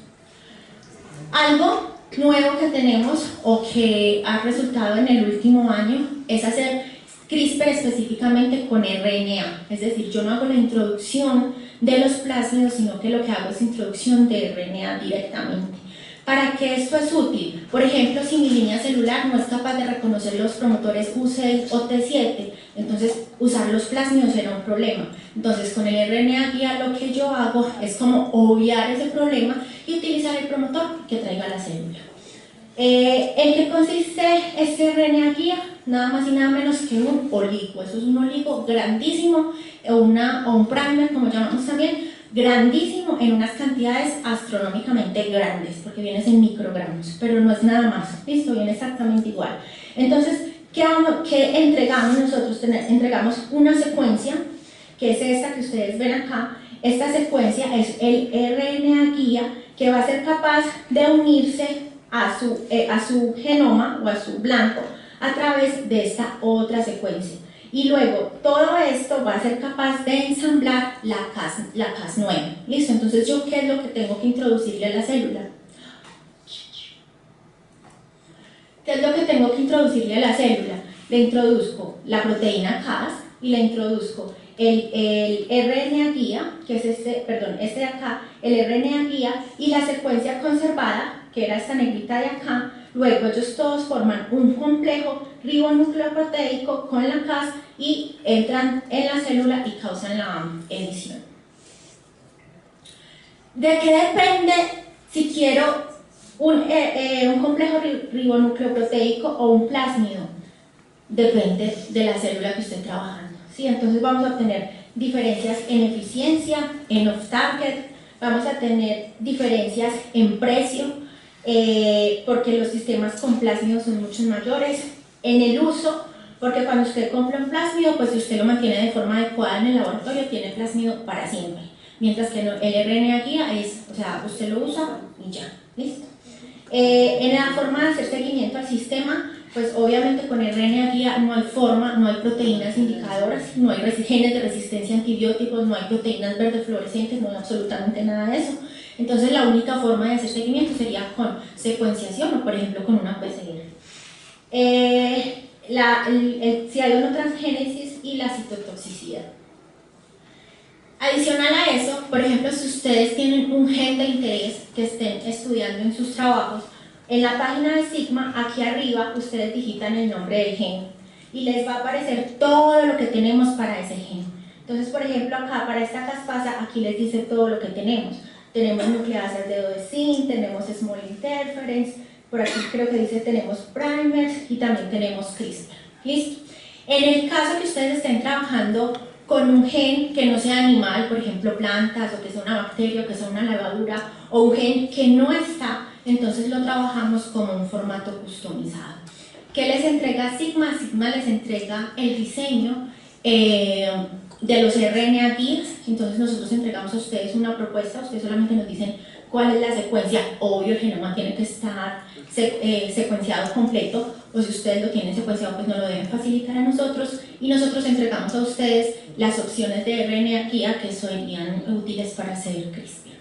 Algo nuevo que tenemos o que ha resultado en el último año es hacer CRISPR específicamente con RNA, es decir, yo no hago la introducción de los plásmidos, sino que lo que hago es introducción de RNA directamente. ¿Para qué esto es útil? Por ejemplo, si mi línea celular no es capaz de reconocer los promotores U6 o T7, entonces usar los plásmidos será un problema. Entonces con el RNA guía lo que yo hago es como obviar ese problema y utilizar el promotor que traiga la célula. ¿En qué consiste este RNA guía? Nada más y nada menos que un oligo. Eso es un oligo grandísimo o un primer, como llamamos también, grandísimo en unas cantidades astronómicamente grandes, porque viene en microgramos, pero no es nada más, listo, viene exactamente igual. Entonces, ¿qué entregamos nosotros? Entregamos una secuencia, que es esta que ustedes ven acá. Esta secuencia es el RNA guía que va a ser capaz de unirse a su genoma o a su blanco a través de esta otra secuencia. Y luego todo esto va a ser capaz de ensamblar la Cas9. ¿Listo? Entonces, ¿yo qué es lo que tengo que introducirle a la célula? ¿Qué es lo que tengo que introducirle a la célula? Le introduzco la proteína Cas y le introduzco el RNA guía, que es este de acá, el RNA guía, y la secuencia conservada, que era esta negrita de acá, luego ellos todos forman un complejo ribonucleoproteico con la Cas y entran en la célula y causan la edición. ¿De qué depende si quiero un complejo ribonucleoproteico o un plásmido? Depende de la célula que esté trabajando, ¿sí? Entonces vamos a obtener diferencias en eficiencia, en off-target, vamos a tener diferencias en precio, porque los sistemas con plásmidos son mucho mayores, en el uso, porque cuando usted compra un plásmido, pues si usted lo mantiene de forma adecuada en el laboratorio, tiene plásmido para siempre, mientras que el RNA guía es, o sea, usted lo usa y ya, ¿listo? En la forma de hacer seguimiento al sistema, pues obviamente con RNA guía no hay forma, no hay proteínas indicadoras, no hay genes de resistencia a antibióticos, no hay proteínas verdes fluorescentes, no hay absolutamente nada de eso. Entonces la única forma de hacer seguimiento sería con secuenciación o por ejemplo con una PCR. Si hay una transgénesis y la citotoxicidad. Adicional a eso, por ejemplo, si ustedes tienen un gen de interés que estén estudiando en sus trabajos, en la página de Sigma, aquí arriba, ustedes digitan el nombre del gen y les va a aparecer todo lo que tenemos para ese gen. Entonces, por ejemplo, acá para esta caspasa, aquí les dice todo lo que tenemos. Tenemos nucleasas de Odesin, tenemos small interference, por aquí creo que dice tenemos primers y también tenemos CRISPR. ¿Listo? En el caso que ustedes estén trabajando con un gen que no sea animal, por ejemplo plantas, o que sea una bacteria, o que sea una levadura, o un gen que no está, entonces lo trabajamos como un formato customizado. ¿Qué les entrega Sigma? Sigma les entrega el diseño de los RNA guías, entonces nosotros entregamos a ustedes una propuesta, ustedes solamente nos dicen cuál es la secuencia, obvio el genoma tiene que estar secuenciado completo, o si ustedes lo tienen secuenciado pues nos lo deben facilitar a nosotros y nosotros entregamos a ustedes las opciones de RNA guía que serían útiles para hacer CRISPR.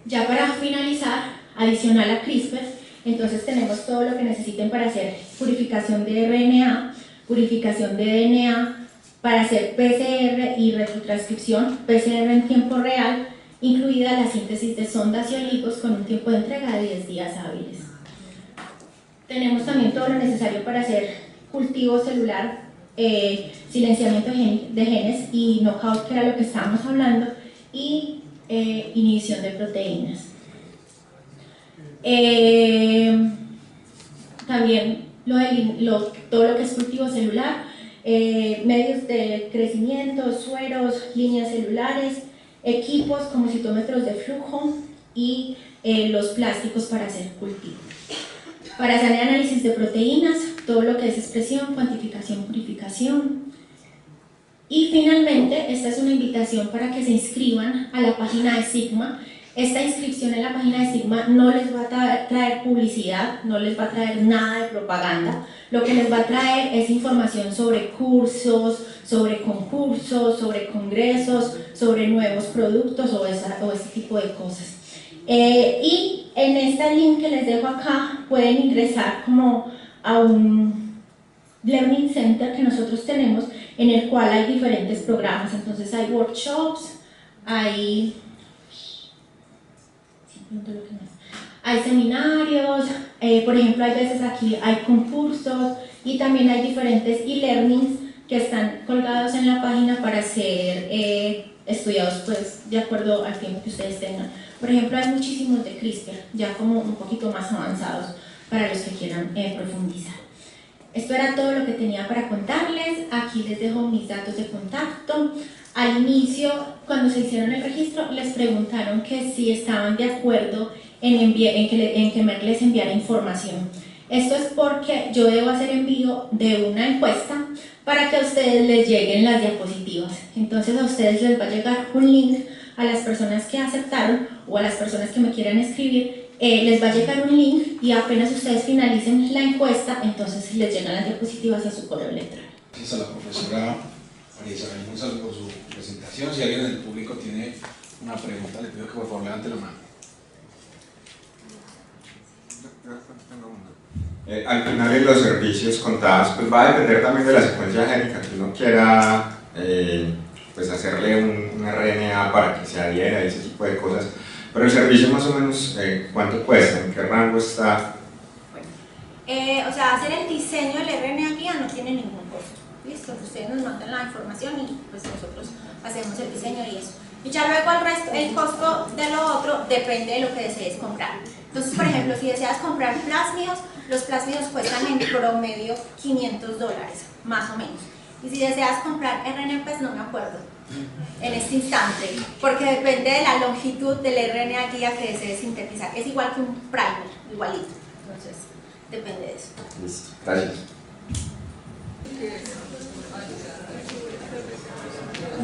Ya para finalizar, adicional a CRISPR, entonces tenemos todo lo que necesiten para hacer purificación de RNA, purificación de DNA, para hacer PCR y retrotranscripción, PCR en tiempo real, incluida la síntesis de sondas y oligos con un tiempo de entrega de 10 días hábiles. Tenemos también todo lo necesario para hacer cultivo celular, silenciamiento de genes y knockout, que era lo que estábamos hablando, y inhibición de proteínas. También todo lo que es cultivo celular, medios de crecimiento, sueros, líneas celulares, equipos como citómetros de flujo y los plásticos para hacer cultivo. Para hacer análisis de proteínas, todo lo que es expresión, cuantificación, purificación. Y finalmente, esta es una invitación para que se inscriban a la página de Sigma. Esta inscripción en la página de Sigma no les va a traer publicidad, no les va a traer nada de propaganda. Lo que les va a traer es información sobre cursos, sobre concursos, sobre congresos, sobre nuevos productos o ese tipo de cosas. Y en este link que les dejo acá pueden ingresar como a un Learning Center que nosotros tenemos, en el cual hay diferentes programas. Entonces hay workshops, hay seminarios, por ejemplo hay veces aquí hay concursos y también hay diferentes e-learnings que están colgados en la página para ser estudiados pues de acuerdo al tiempo que ustedes tengan. Por ejemplo hay muchísimos de CRISPR, ya como un poquito más avanzados para los que quieran profundizar. Esto era todo lo que tenía para contarles. Aquí les dejo mis datos de contacto. Al inicio, cuando se hicieron el registro, les preguntaron que si estaban de acuerdo en que Merck les enviara información. Esto es porque yo debo hacer envío de una encuesta para que a ustedes les lleguen las diapositivas. Entonces a ustedes les va a llegar un link a las personas que aceptaron o a las personas que me quieran escribir. Les va a llegar un link y apenas ustedes finalicen la encuesta, entonces les llegan las diapositivas a su correo electrónico. Gracias a la profesora María Isabel González por su presentación. Si alguien del público tiene una pregunta, le pido que por favor levante la mano. Al final en los servicios contados, pues va a depender también de la secuencia génica que uno quiera pues hacerle un RNA para que se adhiera y ese tipo de cosas. Pero el servicio más o menos, ¿cuánto cuesta? ¿En qué rango está? O sea, hacer el diseño del RNA guía no tiene ningún costo. Listo, ustedes nos mandan la información y pues nosotros hacemos el diseño y eso. Y ya luego el costo de lo otro depende de lo que desees comprar. Entonces, por ejemplo, si deseas comprar plásmidos, los plásmidos cuestan en promedio $500, más o menos. Y si deseas comprar RNA, pues no me acuerdo en este instante, porque depende de la longitud del RNA guía que desees sintetizar. Es igual que un primer, igualito. Entonces, depende de eso. Listo, gracias.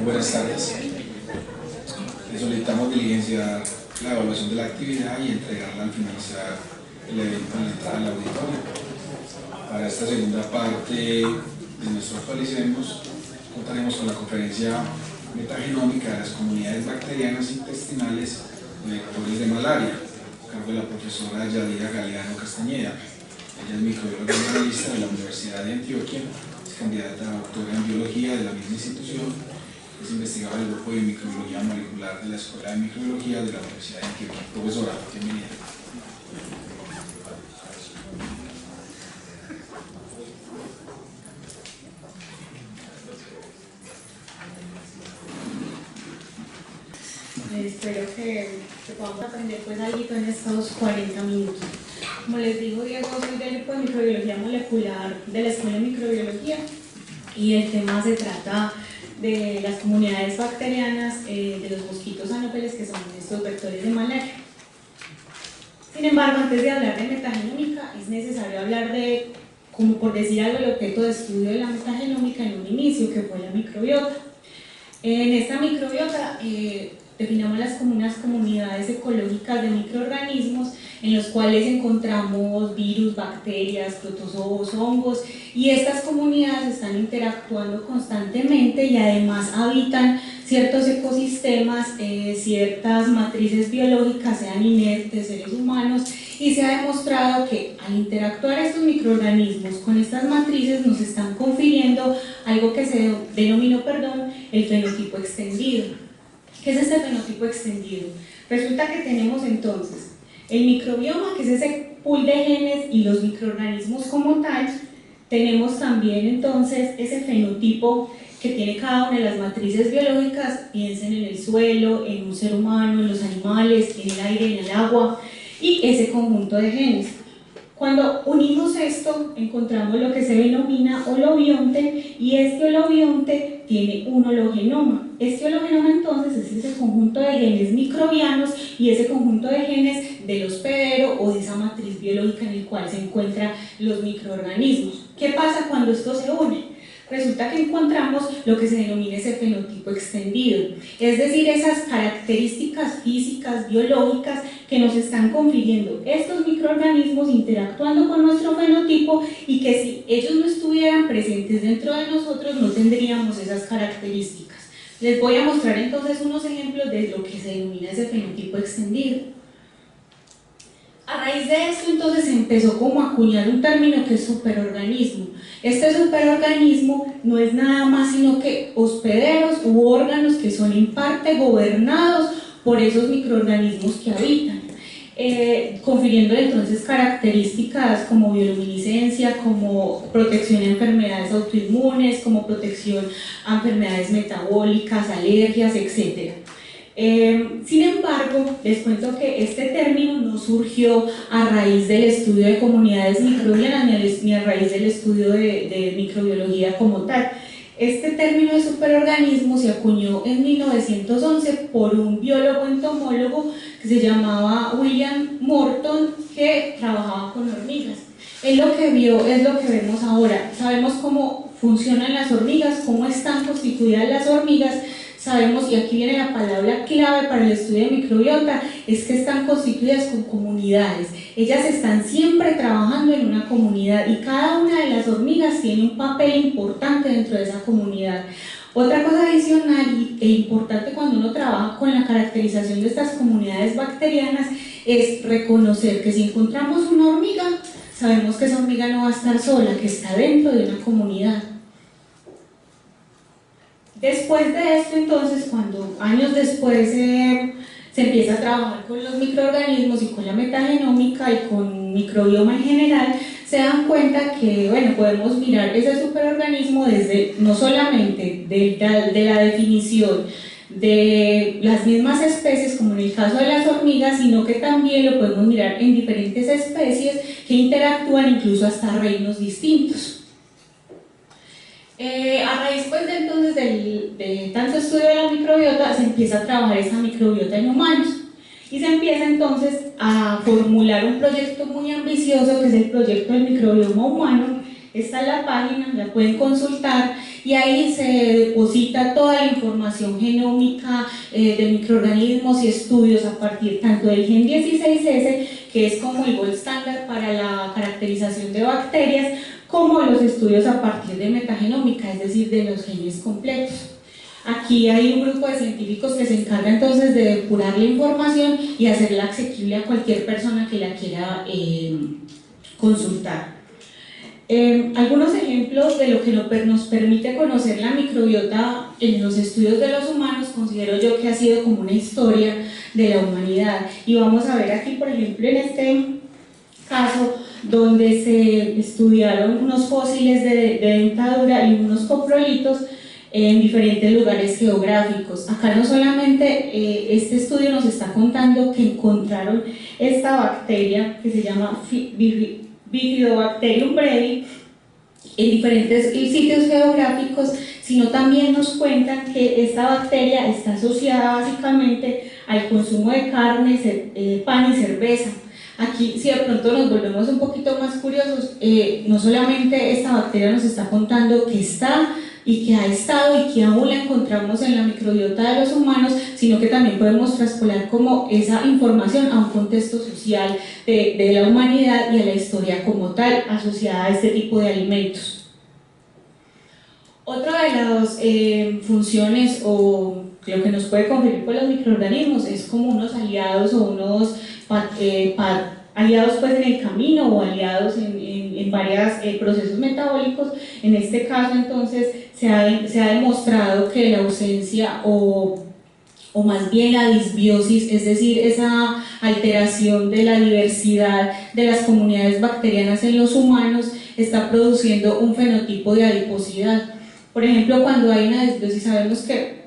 Buenas tardes. Le solicitamos diligenciar la evaluación de la actividad y entregarla al finalizar el evento en la entrada al auditorio. Para esta segunda parte de nuestro Actualicemos, contaremos con la conferencia metagenómica de las comunidades bacterianas intestinales de vectores de malaria, a cargo de la profesora Yadira Galeano Castañeda. Ella es microbióloga analista de la Universidad de Antioquia, es candidata a doctora en biología de la misma institución. Es investigadora del grupo de microbiología molecular de la Escuela de Microbiología de la Universidad de Antioquia. Profesora, bienvenida. Espero que podamos aprender pues algo en estos 40 minutos. Como les dijo Diego, soy del grupo de microbiología molecular de la Escuela de Microbiología y el tema se trata de las comunidades bacterianas de los mosquitos anófeles, que son estos vectores de malaria. Sin embargo, antes de hablar de metagenómica, es necesario hablar de, como por decir algo, el objeto de estudio de la metagenómica en un inicio, que fue la microbiota. En esta microbiota definamos las unas comunidades ecológicas de microorganismos en los cuales encontramos virus, bacterias, protozoos, hongos, y estas comunidades están interactuando constantemente y además habitan ciertos ecosistemas, ciertas matrices biológicas, sean inertes, seres humanos, y se ha demostrado que al interactuar estos microorganismos con estas matrices nos están confiriendo algo que se denominó, el fenotipo extendido. ¿Qué es este fenotipo extendido? Resulta que tenemos entonces el microbioma, que es ese pool de genes, y los microorganismos como tal. Tenemos también entonces ese fenotipo que tiene cada una de las matrices biológicas, piensen en el suelo, en un ser humano, en los animales, en el aire, en el agua, y ese conjunto de genes. Cuando unimos esto, encontramos lo que se denomina holobionte, y este holobionte tiene un hologenoma. Este hologenoma entonces es ese conjunto de genes microbianos y ese conjunto de genes del hospedero o de esa matriz biológica en el cual se encuentran los microorganismos. ¿Qué pasa cuando esto se une? Resulta que encontramos lo que se denomina ese fenotipo extendido, es decir, esas características físicas, biológicas que nos están confiriendo estos microorganismos interactuando con nuestro fenotipo, y que si ellos no estuvieran presentes dentro de nosotros no tendríamos esas características. Les voy a mostrar entonces unos ejemplos de lo que se denomina ese fenotipo extendido. A raíz de esto entonces se empezó como a acuñar un término que es superorganismo. Este superorganismo no es nada más sino que hospederos u órganos que son en parte gobernados por esos microorganismos que habitan, confiriéndole entonces características como bioluminiscencia, como protección a enfermedades autoinmunes, como protección a enfermedades metabólicas, alergias, etc. Sin embargo, les cuento que este término no surgió a raíz del estudio de comunidades microbianas ni a raíz del estudio de microbiología como tal. Este término de superorganismo se acuñó en 1911 por un biólogo entomólogo que se llamaba William Morton, que trabajaba con hormigas. Él lo que vio es lo que vemos ahora. Sabemos cómo funcionan las hormigas, cómo están constituidas las hormigas. Sabemos, y aquí viene la palabra clave para el estudio de microbiota, es que están constituidas con comunidades. Ellas están siempre trabajando en una comunidad y cada una de las hormigas tiene un papel importante dentro de esa comunidad. Otra cosa adicional e importante cuando uno trabaja con la caracterización de estas comunidades bacterianas es reconocer que si encontramos una hormiga, sabemos que esa hormiga no va a estar sola, que está dentro de una comunidad. Después de esto, entonces, cuando años después se empieza a trabajar con los microorganismos y con la metagenómica y con microbioma en general, se dan cuenta que, bueno, podemos mirar ese superorganismo desde no solamente de la definición de las mismas especies, como en el caso de las hormigas, sino que también lo podemos mirar en diferentes especies que interactúan incluso hasta reinos distintos. A raíz pues de entonces de tanto estudio de la microbiota, se empieza a trabajar esa microbiota en humanos y se empieza entonces a formular un proyecto muy ambicioso que es el proyecto del microbioma humano. Esta es la página, la pueden consultar y ahí se deposita toda la información genómica de microorganismos y estudios a partir tanto del gen 16S, que es como el gold standard para la caracterización de bacterias, como los estudios a partir de metagenómica, es decir, de los genes completos. Aquí hay un grupo de científicos que se encarga entonces de depurar la información y hacerla asequible a cualquier persona que la quiera consultar. Algunos ejemplos de lo que nos permite conocer la microbiota en los estudios de los humanos, considero yo que ha sido como una historia de la humanidad. Y vamos a ver aquí, por ejemplo, en este caso, donde se estudiaron unos fósiles de dentadura y unos coprolitos en diferentes lugares geográficos. Acá no solamente este estudio nos está contando que encontraron esta bacteria que se llama Bifidobacterium brevi en diferentes sitios geográficos, sino también nos cuentan que esta bacteria está asociada básicamente al consumo de carne, pan y cerveza. Aquí, si de pronto nos volvemos un poquito más curiosos, no solamente esta bacteria nos está contando que está y que ha estado y que aún la encontramos en la microbiota de los humanos, sino que también podemos traspolar como esa información a un contexto social de la humanidad y a la historia como tal asociada a este tipo de alimentos. Otra de las funciones o lo que nos puede conferir con los microorganismos es como unos aliados o unos aliados pues en el camino o aliados en varios procesos metabólicos. En este caso entonces se ha demostrado que la ausencia o más bien la disbiosis, es decir, esa alteración de la diversidad de las comunidades bacterianas en los humanos, está produciendo un fenotipo de adiposidad. Por ejemplo, cuando hay una disbiosis, sabemos que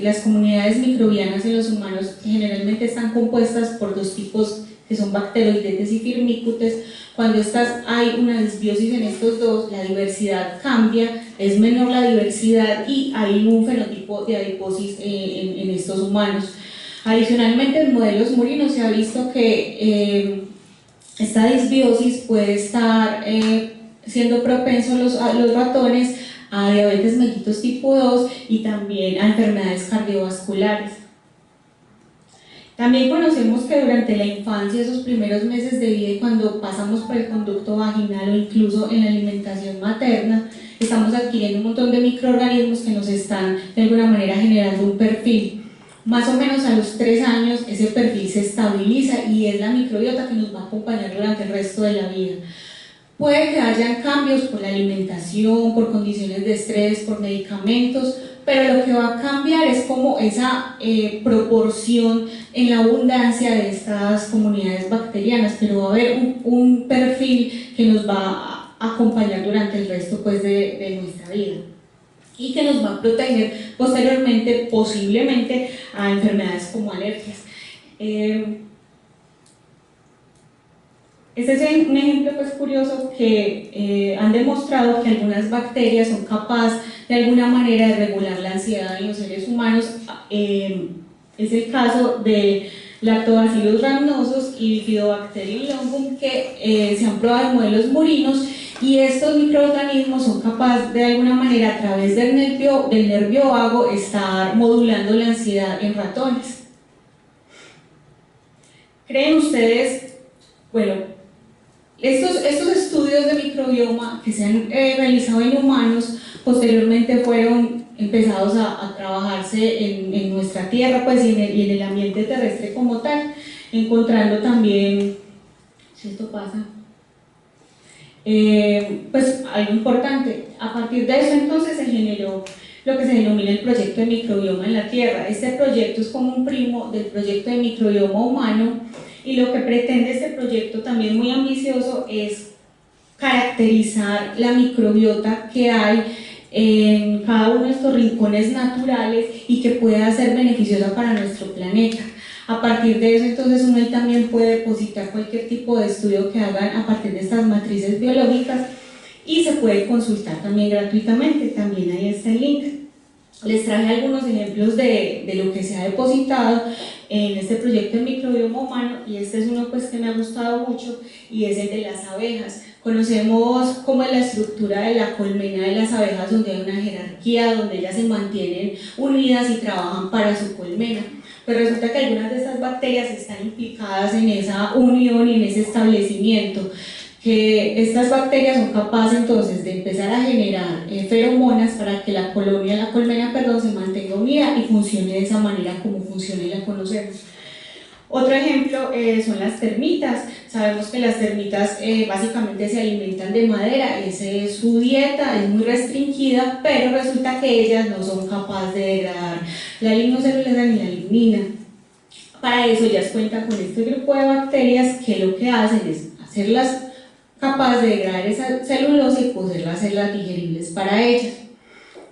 las comunidades microbianas en los humanos generalmente están compuestas por dos tipos que son bacteroidetes y firmicutes. Cuando hay una disbiosis en estos dos, la diversidad cambia, es menor la diversidad y hay un fenotipo de adiposis en estos humanos. Adicionalmente, en modelos murinos se ha visto que esta disbiosis puede estar siendo propenso a los ratones a diabetes mellitus tipo 2 y también a enfermedades cardiovasculares. También conocemos que durante la infancia, esos primeros meses de vida y cuando pasamos por el conducto vaginal o incluso en la alimentación materna, estamos adquiriendo un montón de microorganismos que nos están de alguna manera generando un perfil. Más o menos a los 3 años ese perfil se estabiliza y es la microbiota que nos va a acompañar durante el resto de la vida. Puede que hayan cambios por la alimentación, por condiciones de estrés, por medicamentos, pero lo que va a cambiar es como esa proporción en la abundancia de estas comunidades bacterianas, pero va a haber un perfil que nos va a acompañar durante el resto pues, de nuestra vida y que nos va a proteger posteriormente, posiblemente, a enfermedades como alergias. Este es un ejemplo pues, curioso que han demostrado que algunas bacterias son capaces de alguna manera de regular la ansiedad en los seres humanos. Es el caso de Lactobacillus rhamnosus y Bifidobacterium longum que se han probado en modelos murinos, y estos microorganismos son capaces de alguna manera a través del nervio vago estar modulando la ansiedad en ratones. ¿Creen ustedes, bueno, estos estudios de microbioma que se han realizado en humanos posteriormente fueron empezados a trabajarse en nuestra tierra pues, y en el ambiente terrestre como tal, encontrando también, si esto pasa, pues algo importante. A partir de eso entonces se generó lo que se denomina el proyecto de microbioma en la Tierra. Este proyecto es como un primo del proyecto de microbioma humano, y lo que pretende este proyecto, también muy ambicioso, es caracterizar la microbiota que hay en cada uno de estos rincones naturales y que pueda ser beneficiosa para nuestro planeta. A partir de eso, entonces, uno también puede depositar cualquier tipo de estudio que hagan a partir de estas matrices biológicas, y se puede consultar también gratuitamente. También ahí está el link. Les traje algunos ejemplos de lo que se ha depositado en este proyecto de microbioma humano, y este es uno pues que me ha gustado mucho, y es el de las abejas. Conocemos cómo es la estructura de la colmena de las abejas, donde hay una jerarquía, donde ellas se mantienen unidas y trabajan para su colmena. Pues resulta que algunas de estas bacterias están implicadas en esa unión y en ese establecimiento, que estas bacterias son capaces entonces de empezar a generar feromonas para que la colmena, se mantenga unida y funcione de esa manera como funciona y la conocemos. Otro ejemplo son las termitas. Sabemos que las termitas básicamente se alimentan de madera, esa es su dieta, es muy restringida, pero resulta que ellas no son capaces de degradar la lignocelulosa ni la lignina. Para eso ellas cuentan con este grupo de bacterias que lo que hacen es hacerlas capaces de degradar esa celulosa y poder hacerlas digeribles para ellas.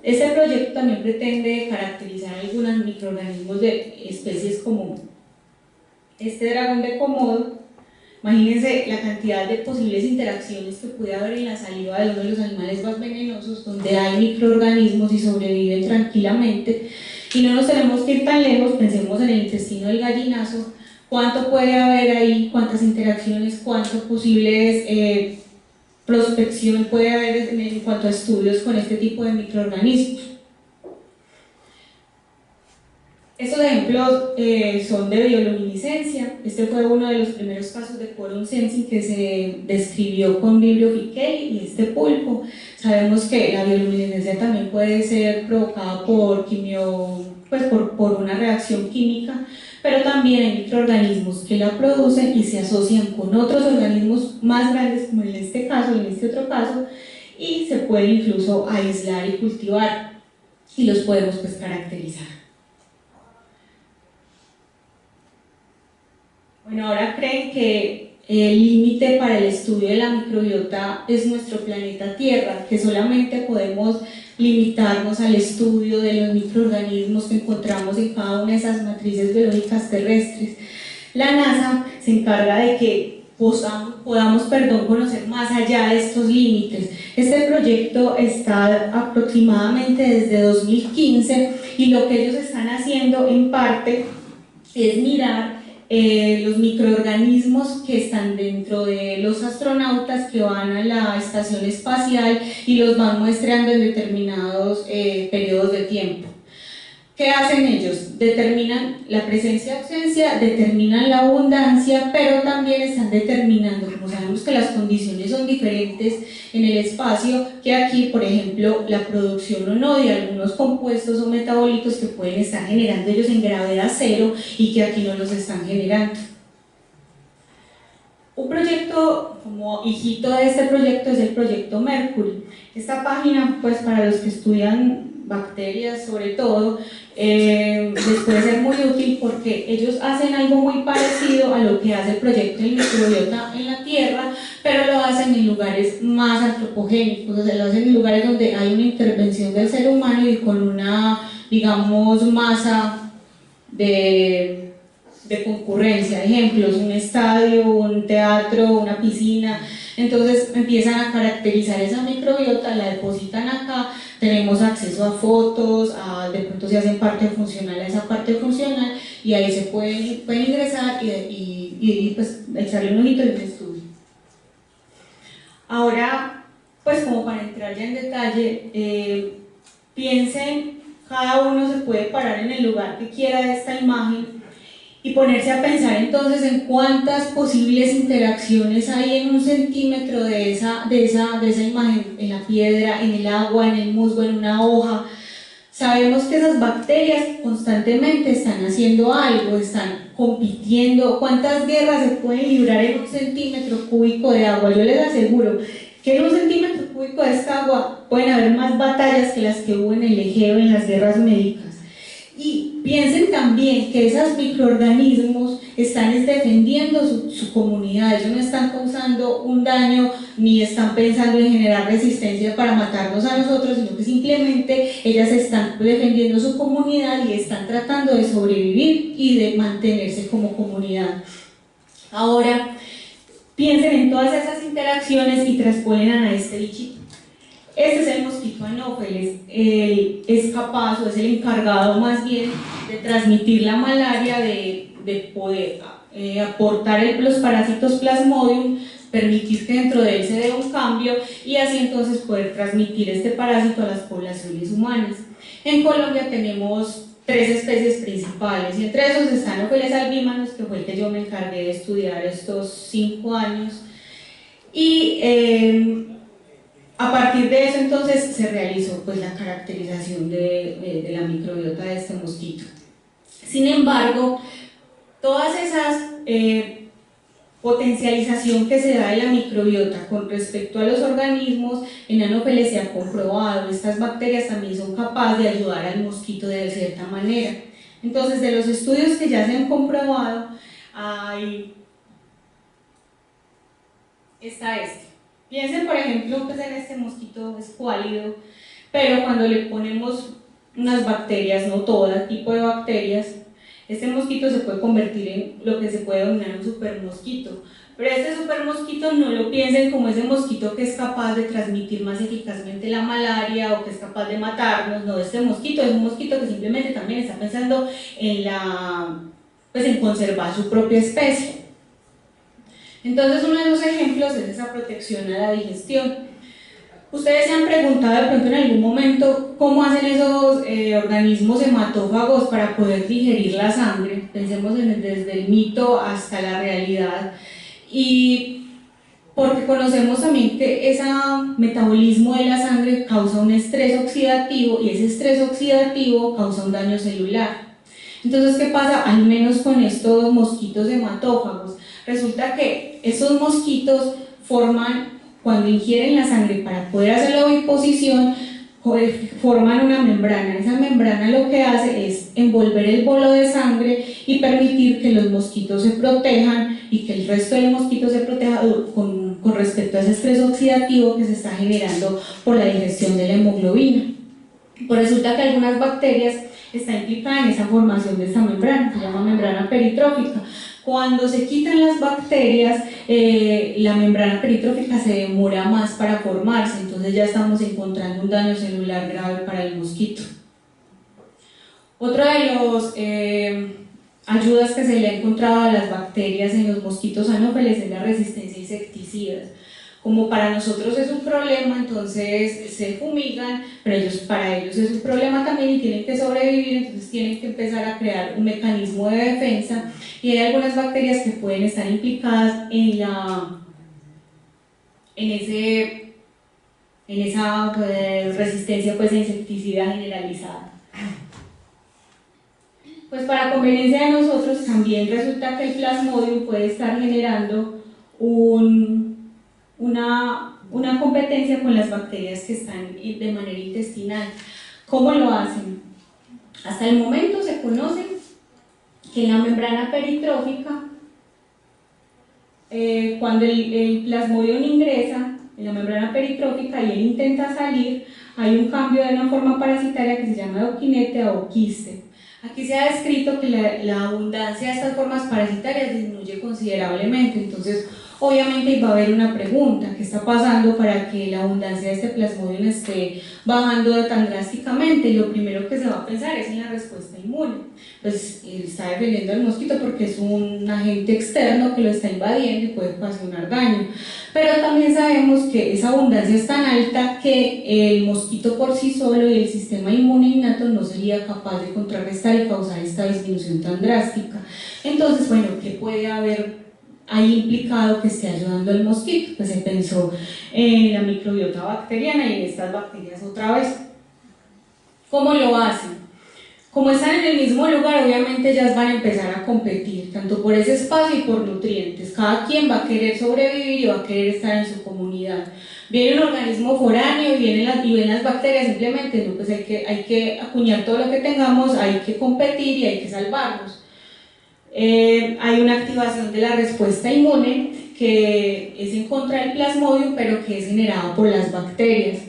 Este proyecto también pretende caracterizar algunos microorganismos de especies como este dragón de Komodo. Imagínense la cantidad de posibles interacciones que puede haber en la saliva de uno de los animales más venenosos, donde hay microorganismos y sobreviven tranquilamente. Y no nos tenemos que ir tan lejos, pensemos en el intestino del gallinazo, cuánto puede haber ahí, cuántas interacciones, cuántas posibles prospección puede haber en cuanto a estudios con este tipo de microorganismos. Estos ejemplos son de bioluminiscencia. Este fue uno de los primeros casos de quorum sensing que se describió con Vibrio fickei y este pulpo. Sabemos que la bioluminiscencia también puede ser provocada por por una reacción química, pero también hay microorganismos que la producen y se asocian con otros organismos más grandes, como en este caso, en este otro caso, y se pueden incluso aislar y cultivar, y los podemos caracterizar. Bueno, ahora creen que el límite para el estudio de la microbiota es nuestro planeta Tierra, que solamente podemos limitarnos al estudio de los microorganismos que encontramos en cada una de esas matrices biológicas terrestres. La NASA se encarga de que podamos conocer más allá de estos límites. Este proyecto está aproximadamente desde 2015, y lo que ellos están haciendo en parte es mirar los microorganismos que están dentro de los astronautas que van a la estación espacial y los van muestreando en determinados periodos de tiempo. ¿Qué hacen ellos? Determinan la presencia y ausencia, determinan la abundancia, pero también están determinando, como sabemos que las condiciones son diferentes en el espacio, que aquí, por ejemplo, la producción o no de algunos compuestos o metabolitos que pueden estar generando ellos en gravedad cero y que aquí no los están generando. Un proyecto como hijito de este proyecto es el proyecto Mercury. Esta página, pues para los que estudian bacterias sobre todo, les puede ser muy útil porque ellos hacen algo muy parecido a lo que hace el proyecto de microbiota en la Tierra, pero lo hacen en lugares más antropogénicos, o sea, lo hacen en lugares donde hay una intervención del ser humano y con una, digamos, masa de concurrencia, ejemplos, un estadio, un teatro, una piscina. Entonces empiezan a caracterizar esa microbiota, la depositan acá, tenemos acceso a fotos, de pronto se hacen parte funcional a esa parte funcional, y ahí se pueden ingresar y pues echarle un ojito en el estudio. Ahora, pues como para entrar ya en detalle, piensen, cada uno se puede parar en el lugar que quiera de esta imagen y ponerse a pensar entonces en cuántas posibles interacciones hay en un centímetro de esa imagen, en la piedra, en el agua, en el musgo, en una hoja. Sabemos que esas bacterias constantemente están haciendo algo, están compitiendo. ¿Cuántas guerras se pueden librar en un centímetro cúbico de agua? Yo les aseguro que en 1 centímetro cúbico de esta agua pueden haber más batallas que las que hubo en el Egeo en las guerras médicas. Y piensen también que esos microorganismos están defendiendo su comunidad, ellos no están causando un daño ni están pensando en generar resistencia para matarnos a nosotros, sino que simplemente ellas están defendiendo su comunidad y están tratando de sobrevivir y de mantenerse como comunidad. Ahora, piensen en todas esas interacciones y traspolen a este bichito. Este es el mosquito anófeles, es capaz o es el encargado más bien de transmitir la malaria, de poder aportar los parásitos Plasmodium, permitir que dentro de él se dé un cambio y así entonces poder transmitir este parásito a las poblaciones humanas. En Colombia tenemos 3 especies principales y entre esos están Anopheles albimanos, que fue el que yo me encargué de estudiar estos 5 años, y a partir de eso entonces se realizó pues la caracterización de la microbiota de este mosquito. Sin embargo, todas esas potencialización que se da de la microbiota con respecto a los organismos, en Anopheles se ha comprobado, estas bacterias también son capaces de ayudar al mosquito de cierta manera. Entonces, de los estudios que ya se han comprobado, está este. Piensen, por ejemplo, pues en este mosquito escuálido, pero cuando le ponemos unas bacterias, no todo tipo de bacterias, este mosquito se puede convertir en lo que se puede denominar un supermosquito. Pero este supermosquito no lo piensen como ese mosquito que es capaz de transmitir más eficazmente la malaria o que es capaz de matarnos. No, este mosquito es un mosquito que simplemente también está pensando en conservar su propia especie. Entonces, uno de los ejemplos es esa protección a la digestión. Ustedes se han preguntado de pronto en algún momento cómo hacen esos organismos hematófagos para poder digerir la sangre. Pensemos desde el mito hasta la realidad. Y porque conocemos también que ese metabolismo de la sangre causa un estrés oxidativo y ese estrés oxidativo causa un daño celular. Entonces, ¿qué pasa? Al menos con estos mosquitos hematófagos. Resulta que esos mosquitos cuando ingieren la sangre para poder hacer la oviposición, forman una membrana. Esa membrana lo que hace es envolver el bolo de sangre y permitir que los mosquitos se protejan y que el resto de los mosquitos se proteja con respecto a ese estrés oxidativo que se está generando por la digestión de la hemoglobina. Pues resulta que algunas bacterias están implicadas en esa formación de esta membrana, se llama membrana peritrófica. Cuando se quitan las bacterias, la membrana peritrófica se demora más para formarse, entonces ya estamos encontrando un daño celular grave para el mosquito. Otra de las ayudas que se le ha encontrado a las bacterias en los mosquitos anófeles es la resistencia a insecticidas. Como para nosotros es un problema, entonces se fumigan, pero para ellos es un problema también y tienen que sobrevivir, entonces tienen que empezar a crear un mecanismo de defensa y hay algunas bacterias que pueden estar implicadas en esa resistencia a insecticida generalizada. Pues para conveniencia de nosotros también resulta que el Plasmodium puede estar generando una competencia con las bacterias que están de manera intestinal. ¿Cómo lo hacen? Hasta el momento se conoce que en la membrana peritrófica, cuando el Plasmodium ingresa en la membrana peritrófica y él intenta salir, hay un cambio de una forma parasitaria que se llama adoquinete a oquiste. Aquí se ha descrito que la abundancia de estas formas parasitarias disminuye considerablemente, entonces obviamente va a haber una pregunta: ¿qué está pasando para que la abundancia de este Plasmodium esté bajando tan drásticamente? Y lo primero que se va a pensar es en la respuesta inmune. Pues está defendiendo al mosquito porque es un agente externo que lo está invadiendo y puede ocasionar daño. Pero también sabemos que esa abundancia es tan alta que el mosquito por sí solo y el sistema inmune innato no sería capaz de contrarrestar y causar esta disminución tan drástica. Entonces, bueno, ¿qué puede haber ahí implicado que esté ayudando al mosquito? Pues se pensó en la microbiota bacteriana y en estas bacterias otra vez. ¿Cómo lo hacen? Como están en el mismo lugar, obviamente ellas van a empezar a competir, tanto por ese espacio y por nutrientes. Cada quien va a querer sobrevivir y va a querer estar en su comunidad. comunidad. Viene un organismo foráneo y ven las bacterias, simplemente no, pues hay que acuñar todo lo que tengamos, hay que competir y hay que salvarnos. Hay una activación de la respuesta inmune que es en contra del Plasmodium, pero que es generada por las bacterias.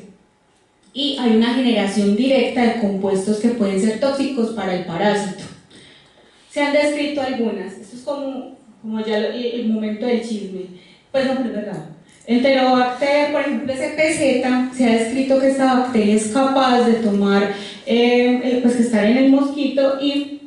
Y hay una generación directa de compuestos que pueden ser tóxicos para el parásito. Se han descrito algunas, esto es como ya el momento del chisme, pues no, pero es verdad. Enterobacter, por ejemplo, SPZ, se ha descrito que esta bacteria es capaz de tomar, pues que estar en el mosquito y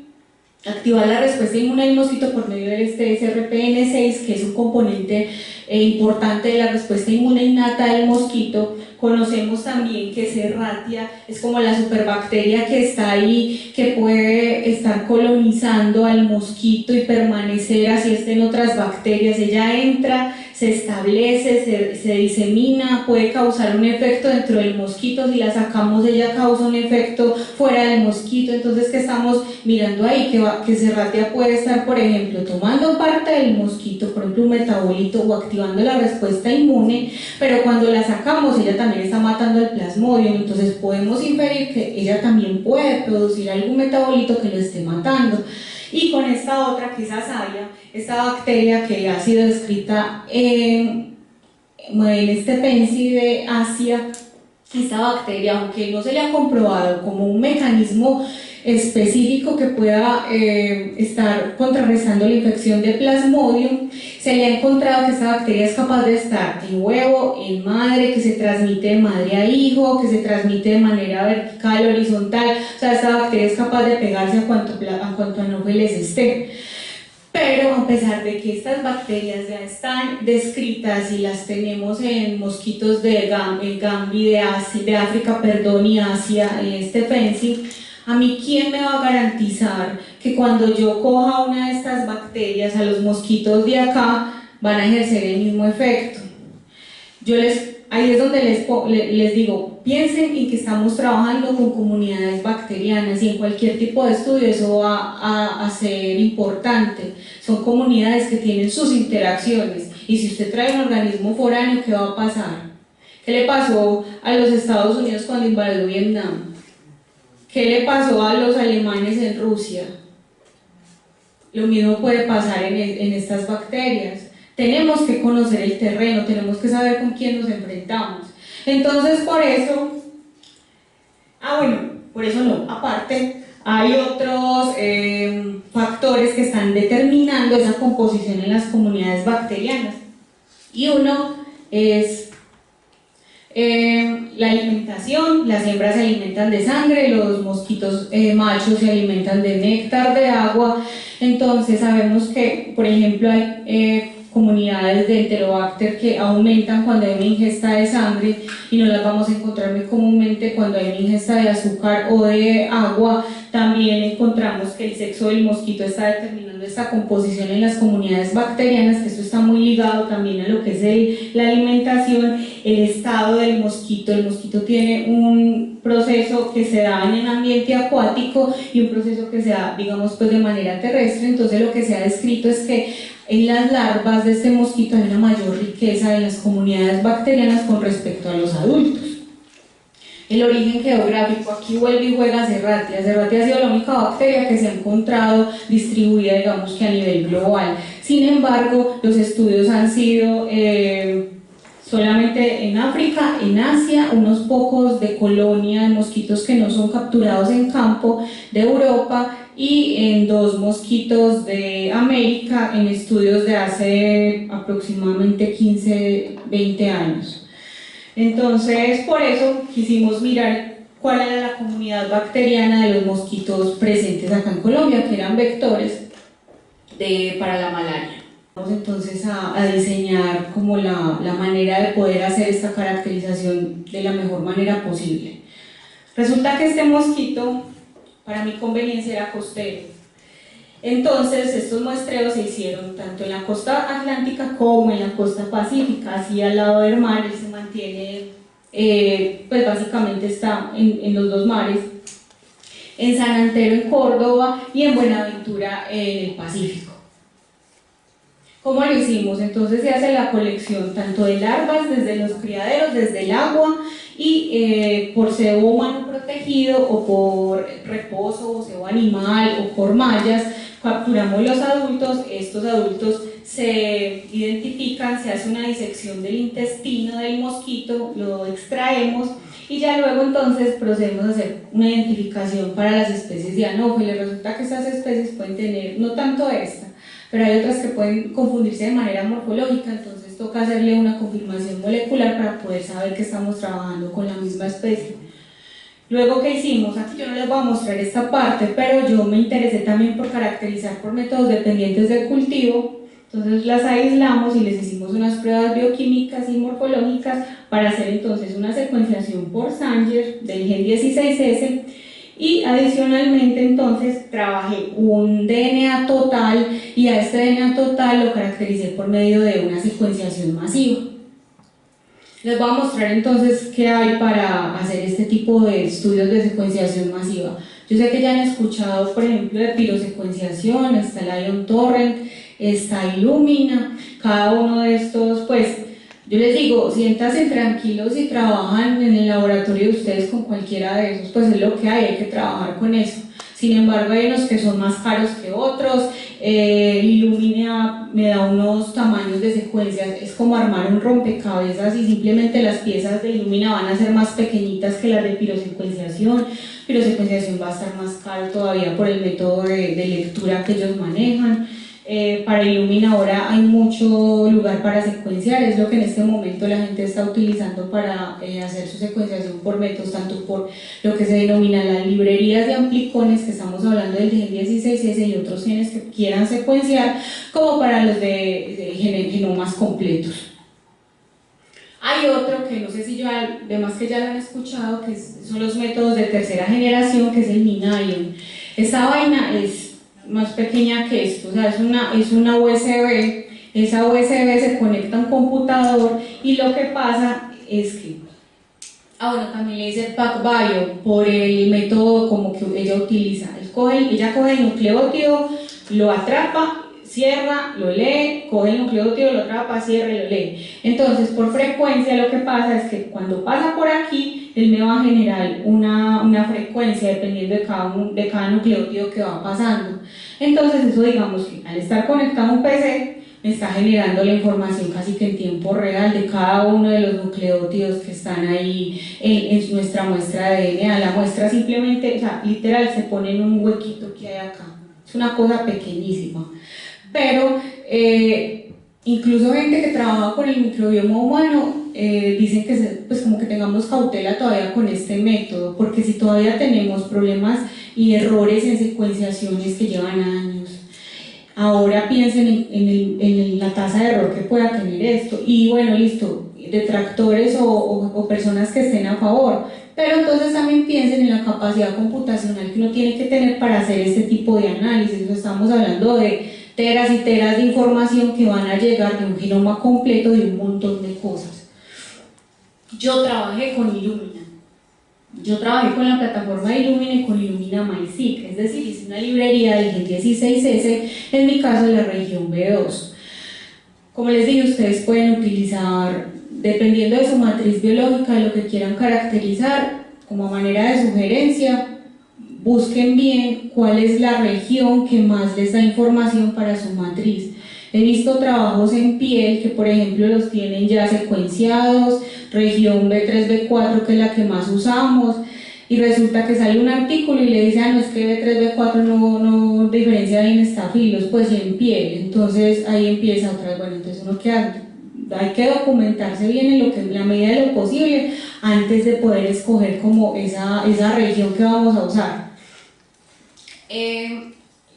activar la respuesta inmune del mosquito por medio del SRPN6, que es un componente importante de la respuesta inmune innata del mosquito. Conocemos también que Serratia es como la superbacteria que está ahí, que puede estar colonizando al mosquito y permanecer así estén otras bacterias. Ella entra, se establece, se disemina, puede causar un efecto dentro del mosquito. Si la sacamos, ella causa un efecto fuera del mosquito. Entonces, ¿qué estamos mirando ahí? Que Serratia puede estar, por ejemplo, tomando parte del mosquito, por ejemplo, un metabolito, o activando la respuesta inmune, pero cuando la sacamos, ella también está matando el Plasmodium. Entonces, podemos inferir que ella también puede producir algún metabolito que lo esté matando. Y con esta otra, que es Azaria, esta bacteria que ha sido descrita en este Pensi de Asia, esta bacteria, aunque no se le ha comprobado como un mecanismo específico que pueda estar contrarrestando la infección de Plasmodium, se le ha encontrado que esta bacteria es capaz de estar en huevo, en madre, que se transmite de madre a hijo, que se transmite de manera vertical, horizontal. O sea, esta bacteria es capaz de pegarse a cuanto anófeles esté. Pero a pesar de que estas bacterias ya están descritas y las tenemos en mosquitos de Gambi de África, y Asia, Pensi, a mí, ¿quién me va a garantizar que cuando yo coja una de estas bacterias a los mosquitos de acá van a ejercer el mismo efecto? Ahí es donde les digo, piensen en que estamos trabajando con comunidades bacterianas y en cualquier tipo de estudio eso va a ser importante. Son comunidades que tienen sus interacciones y si usted trae un organismo foráneo, ¿qué va a pasar? ¿Qué le pasó a los Estados Unidos cuando invadió Vietnam? ¿Qué le pasó a los alemanes en Rusia? Lo mismo puede pasar en estas bacterias. Tenemos que conocer el terreno, tenemos que saber con quién nos enfrentamos. Entonces, por eso no, aparte, hay otros factores que están determinando esa composición en las comunidades bacterianas. Y uno es la alimentación. Las hembras se alimentan de sangre, los mosquitos machos se alimentan de néctar de agua. Entonces sabemos que, por ejemplo, hay comunidades de Enterobacter que aumentan cuando hay una ingesta de sangre y no las vamos a encontrar muy comúnmente cuando hay una ingesta de azúcar o de agua. También encontramos que el sexo del mosquito está determinando esta composición en las comunidades bacterianas, que esto está muy ligado también a lo que es la alimentación, el estado del mosquito. El mosquito tiene un proceso que se da en el ambiente acuático y un proceso que se da, digamos, pues de manera terrestre. Entonces lo que se ha descrito es que en las larvas de este mosquito hay una mayor riqueza en las comunidades bacterianas con respecto a los adultos. El origen geográfico, aquí vuelve y juega Serratia. Serratia ha sido la única bacteria que se ha encontrado distribuida, digamos que a nivel global. Sin embargo, los estudios han sido solamente en África, en Asia, unos pocos de colonia de mosquitos que no son capturados en campo de Europa y en 2 mosquitos de América en estudios de hace aproximadamente 15-20 años. Entonces, por eso quisimos mirar cuál era la comunidad bacteriana de los mosquitos presentes acá en Colombia, que eran vectores para la malaria. Vamos entonces a diseñar como la manera de poder hacer esta caracterización de la mejor manera posible. Resulta que este mosquito, para mi conveniencia, era costero. Entonces estos muestreos se hicieron tanto en la costa atlántica como en la costa pacífica, así al lado del mar. Él se mantiene, pues básicamente está en los 2 mares, en San Antero en Córdoba y en Buenaventura en el Pacífico. ¿Cómo lo hicimos? Entonces se hace la colección tanto de larvas desde los criaderos, desde el agua y por cebo humano protegido o por reposo o cebo animal o por mallas, capturamos los adultos. Estos adultos se identifican, se hace una disección del intestino del mosquito, lo extraemos y ya luego entonces procedemos a hacer una identificación para las especies de anófeles. Resulta que estas especies pueden tener, no tanto esta, pero hay otras que pueden confundirse de manera morfológica, entonces toca hacerle una confirmación molecular para poder saber que estamos trabajando con la misma especie. Luego, ¿qué hicimos? Aquí yo no les voy a mostrar esta parte, pero yo me interesé también por caracterizar por métodos dependientes del cultivo. Entonces las aislamos y les hicimos unas pruebas bioquímicas y morfológicas para hacer entonces una secuenciación por Sanger del gen 16S y adicionalmente entonces trabajé un DNA total y a este DNA total lo caractericé por medio de una secuenciación masiva. Les voy a mostrar entonces qué hay para hacer este tipo de estudios de secuenciación masiva. Yo sé que ya han escuchado, por ejemplo, de pirosecuenciación, está el Ion Torrent, está Illumina, cada uno de estos, pues, yo les digo, siéntanse tranquilos y trabajan en el laboratorio de ustedes con cualquiera de esos, pues es lo que hay que trabajar con eso. Sin embargo, hay unos que son más caros que otros. Illumina me da unos tamaños de secuencias, es como armar un rompecabezas y simplemente las piezas de Illumina van a ser más pequeñitas que las de pirosecuenciación. Pirosecuenciación va a estar más caro todavía por el método de lectura que ellos manejan. Para Illumina ahora hay mucho lugar para secuenciar, es lo que en este momento la gente está utilizando para hacer su secuenciación por métodos, tanto por lo que se denomina las librerías de amplicones, que estamos hablando del gen 16S y otros genes que quieran secuenciar, como para los de genomas completos. Hay otro que no sé si ya, además que ya lo han escuchado, que son los métodos de tercera generación, que es el MinION. Esta vaina es más pequeña que esto, o sea, es una USB, esa USB se conecta a un computador y lo que pasa es que, bueno, también le dice PacBio por el método como que ella utiliza, ella coge el nucleótido, lo atrapa, cierra, lo lee, coge el nucleótido, lo atrapa, cierra y lo lee. Entonces, por frecuencia lo que pasa es que cuando pasa por aquí, él me va a generar una frecuencia dependiendo de cada nucleótido que va pasando. Entonces, eso digamos que al estar conectado a un PC, me está generando la información casi que en tiempo real de cada uno de los nucleótidos que están ahí en nuestra muestra de DNA. La muestra simplemente, o sea, literal, se pone en un huequito que hay acá. Es una cosa pequeñísima. Pero incluso gente que trabaja con el microbioma humano dicen que pues como que tengamos cautela todavía con este método, porque si todavía tenemos problemas y errores en secuenciaciones que llevan años, ahora piensen en la tasa de error que pueda tener esto. Y bueno, listo, detractores o personas que estén a favor, pero entonces también piensen en la capacidad computacional que uno tiene que tener para hacer este tipo de análisis. Estamos hablando de teras y teras de información que van a llegar de un genoma completo de un montón de cosas. Yo trabajé con Illumina. Yo trabajé con la plataforma de Illumina y con Illumina MySeq, es decir, hice una librería del gen 16S, en mi caso de la región B2. Como les dije, ustedes pueden utilizar, dependiendo de su matriz biológica, lo que quieran caracterizar, como manera de sugerencia, busquen bien cuál es la región que más les da información para su matriz. He visto trabajos en piel que, por ejemplo, los tienen ya secuenciados, región B3, B4, que es la que más usamos, y resulta que sale un artículo y le dice, no, es que B3, B4 no diferencia bien estafilos, pues sí en piel. Entonces ahí empieza otra vez, bueno, entonces uno hay que documentarse bien en la medida de lo posible antes de poder escoger como esa región que vamos a usar.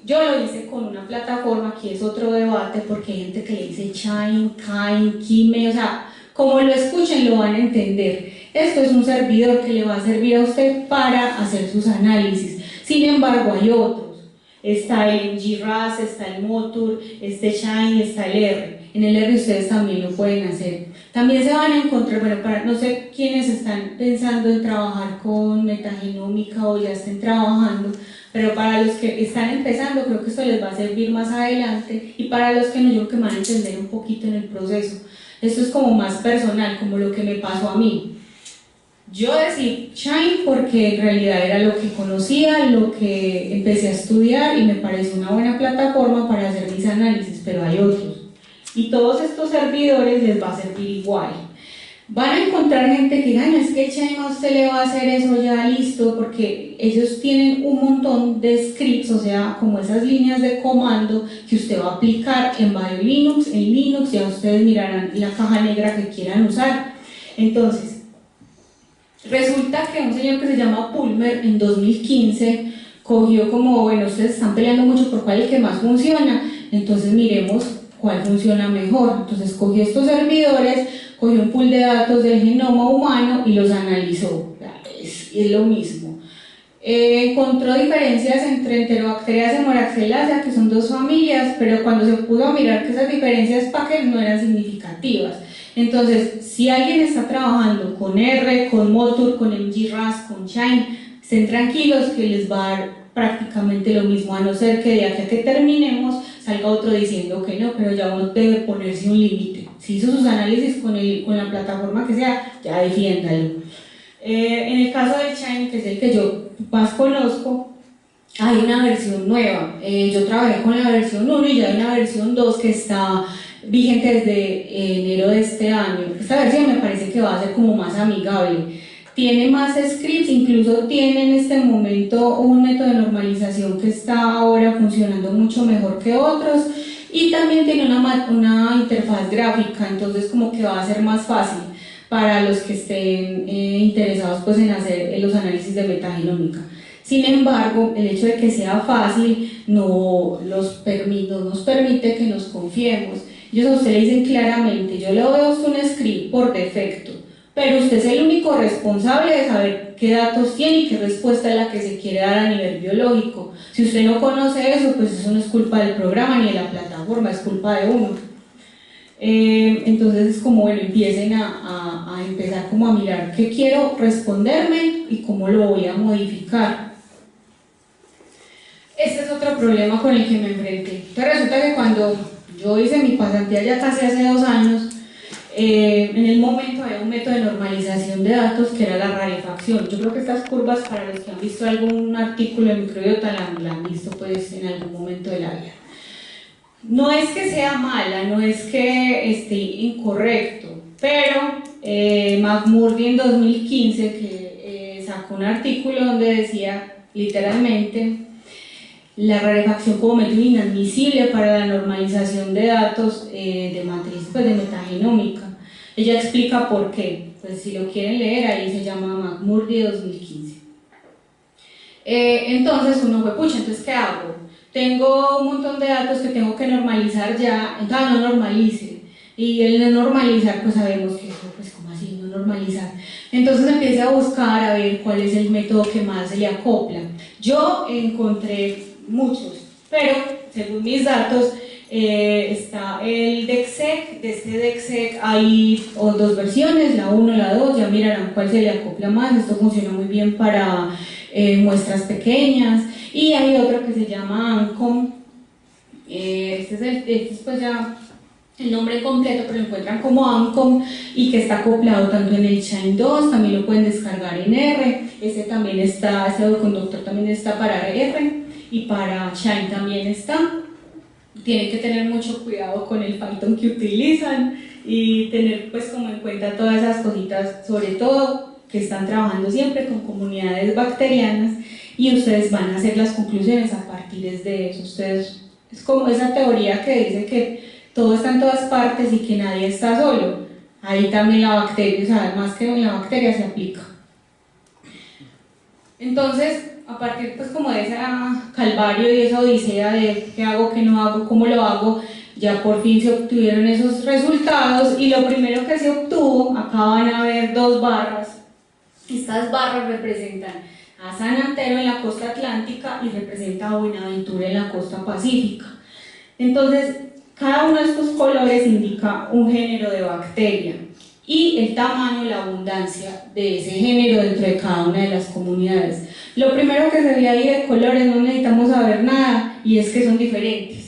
Yo lo hice con una plataforma, aquí es otro debate porque hay gente que le dice Shine, Kine, Kime, o sea, como lo escuchen lo van a entender. Esto es un servidor que le va a servir a usted para hacer sus análisis. Sin embargo, hay otros. Está el GRAS, está el Motur, este Shine, está el R. En el R ustedes también lo pueden hacer. También se van a encontrar, bueno, no sé quiénes están pensando en trabajar con metagenómica o ya estén trabajando, pero para los que están empezando creo que esto les va a servir más adelante, y para los que no, yo creo que van a entender un poquito en el proceso. Esto es como más personal, como lo que me pasó a mí. Yo decidí Shine porque en realidad era lo que conocía, lo que empecé a estudiar y me pareció una buena plataforma para hacer mis análisis, pero hay otros. Y todos estos servidores les va a servir igual. Van a encontrar gente que diga, no, es que Shine a usted le va a hacer eso ya listo, porque ellos tienen un montón de scripts, o sea, como esas líneas de comando que usted va a aplicar en BioLinux, en Linux, ya ustedes mirarán la caja negra que quieran usar. Entonces, resulta que un señor que se llama Pulmer en 2015 cogió como, bueno, ustedes están peleando mucho por cuál es el que más funciona, entonces miremos cuál funciona mejor. Entonces cogió estos servidores, cogió un pool de datos del genoma humano y los analizó. Es lo mismo. Encontró diferencias entre Enterobacterias y Moraxellacea, que son dos familias, pero cuando se pudo mirar que esas diferencias Packer no eran significativas. Entonces, si alguien está trabajando con R, con Motur, con MGRAS, con Shine, estén tranquilos que les va a dar prácticamente lo mismo, a no ser que de aquí a que terminemos salga otro diciendo que no, pero ya uno debe ponerse un límite. Si hizo sus análisis con la plataforma que sea, ya defiéndalo. En el caso del Shine, que es el que yo más conozco, hay una versión nueva. Yo trabajé con la versión 1 y ya hay una versión 2 que está vigente desde enero de este año. Esta versión me parece que va a ser como más amigable. Tiene más scripts, incluso tiene en este momento un método de normalización que está ahora funcionando mucho mejor que otros, y también tiene una interfaz gráfica, entonces como que va a ser más fácil para los que estén interesados pues en hacer los análisis de metagenómica. Sin embargo, el hecho de que sea fácil no nos permite que nos confiemos. Ellos a usted le dicen claramente, yo le doy a usted un script por defecto, pero usted es el único responsable de saber qué datos tiene y qué respuesta es la que se quiere dar a nivel biológico. Si usted no conoce eso, pues eso no es culpa del programa ni de la plataforma, es culpa de uno. Entonces es como, bueno, empiecen a empezar como a mirar qué quiero responderme y cómo lo voy a modificar. Este es otro problema con el que me enfrenté. Entonces resulta que cuando yo hice mi pasantía ya casi hace 2 años, en el momento había un método de normalización de datos que era la rarefacción. Yo creo que estas curvas, para los que han visto algún artículo de microbiota, la han visto pues en algún momento de la vida. No es que sea mala, no es que esté incorrecto, pero McMurdy en 2015 que, sacó un artículo donde decía literalmente: la rarefacción como método inadmisible para la normalización de datos de matriz pues, de metagenómica. Ella explica por qué, pues si lo quieren leer, ahí se llama McMurdy 2015. Entonces uno fue, pucha, entonces ¿qué hago? Tengo un montón de datos que tengo que normalizar ya, entonces no normalice. Y el no normalizar, pues sabemos que eso, pues como así, no normalizar. Entonces empiece a buscar a ver cuál es el método que más se le acopla. Yo encontré muchos, pero según mis datos está el DEXEC. De este DEXEC hay 2 versiones, la 1 y la 2, ya mirarán cuál se le acopla más. Esto funciona muy bien para muestras pequeñas, y hay otro que se llama ANCOM. Este es pues ya el nombre completo, pero lo encuentran como ANCOM, y que está acoplado tanto en el Shine 2, también lo pueden descargar en R. Este también está, este conductor también está para R, y para Shine también está. Tienen que tener mucho cuidado con el Python que utilizan y tener pues como en cuenta todas esas cositas, sobre todo que están trabajando siempre con comunidades bacterianas, y ustedes van a hacer las conclusiones a partir de eso. Ustedes, es como esa teoría que dice que todo está en todas partes y que nadie está solo. Ahí también la bacteria, o sea, más que en la bacteria se aplica. Entonces, a partir pues como de ese calvario y esa odisea de qué hago, qué no hago, cómo lo hago, ya por fin se obtuvieron esos resultados, y lo primero que se obtuvo, acá van a ver 2 barras. Estas barras representan a San Antero en la costa atlántica y representa a Buenaventura en la costa pacífica. Entonces, cada uno de estos colores indica un género de bacteria, y el tamaño, la abundancia de ese género dentro de cada una de las comunidades. Lo primero que se ve ahí de colores, no necesitamos saber nada, y es que son diferentes.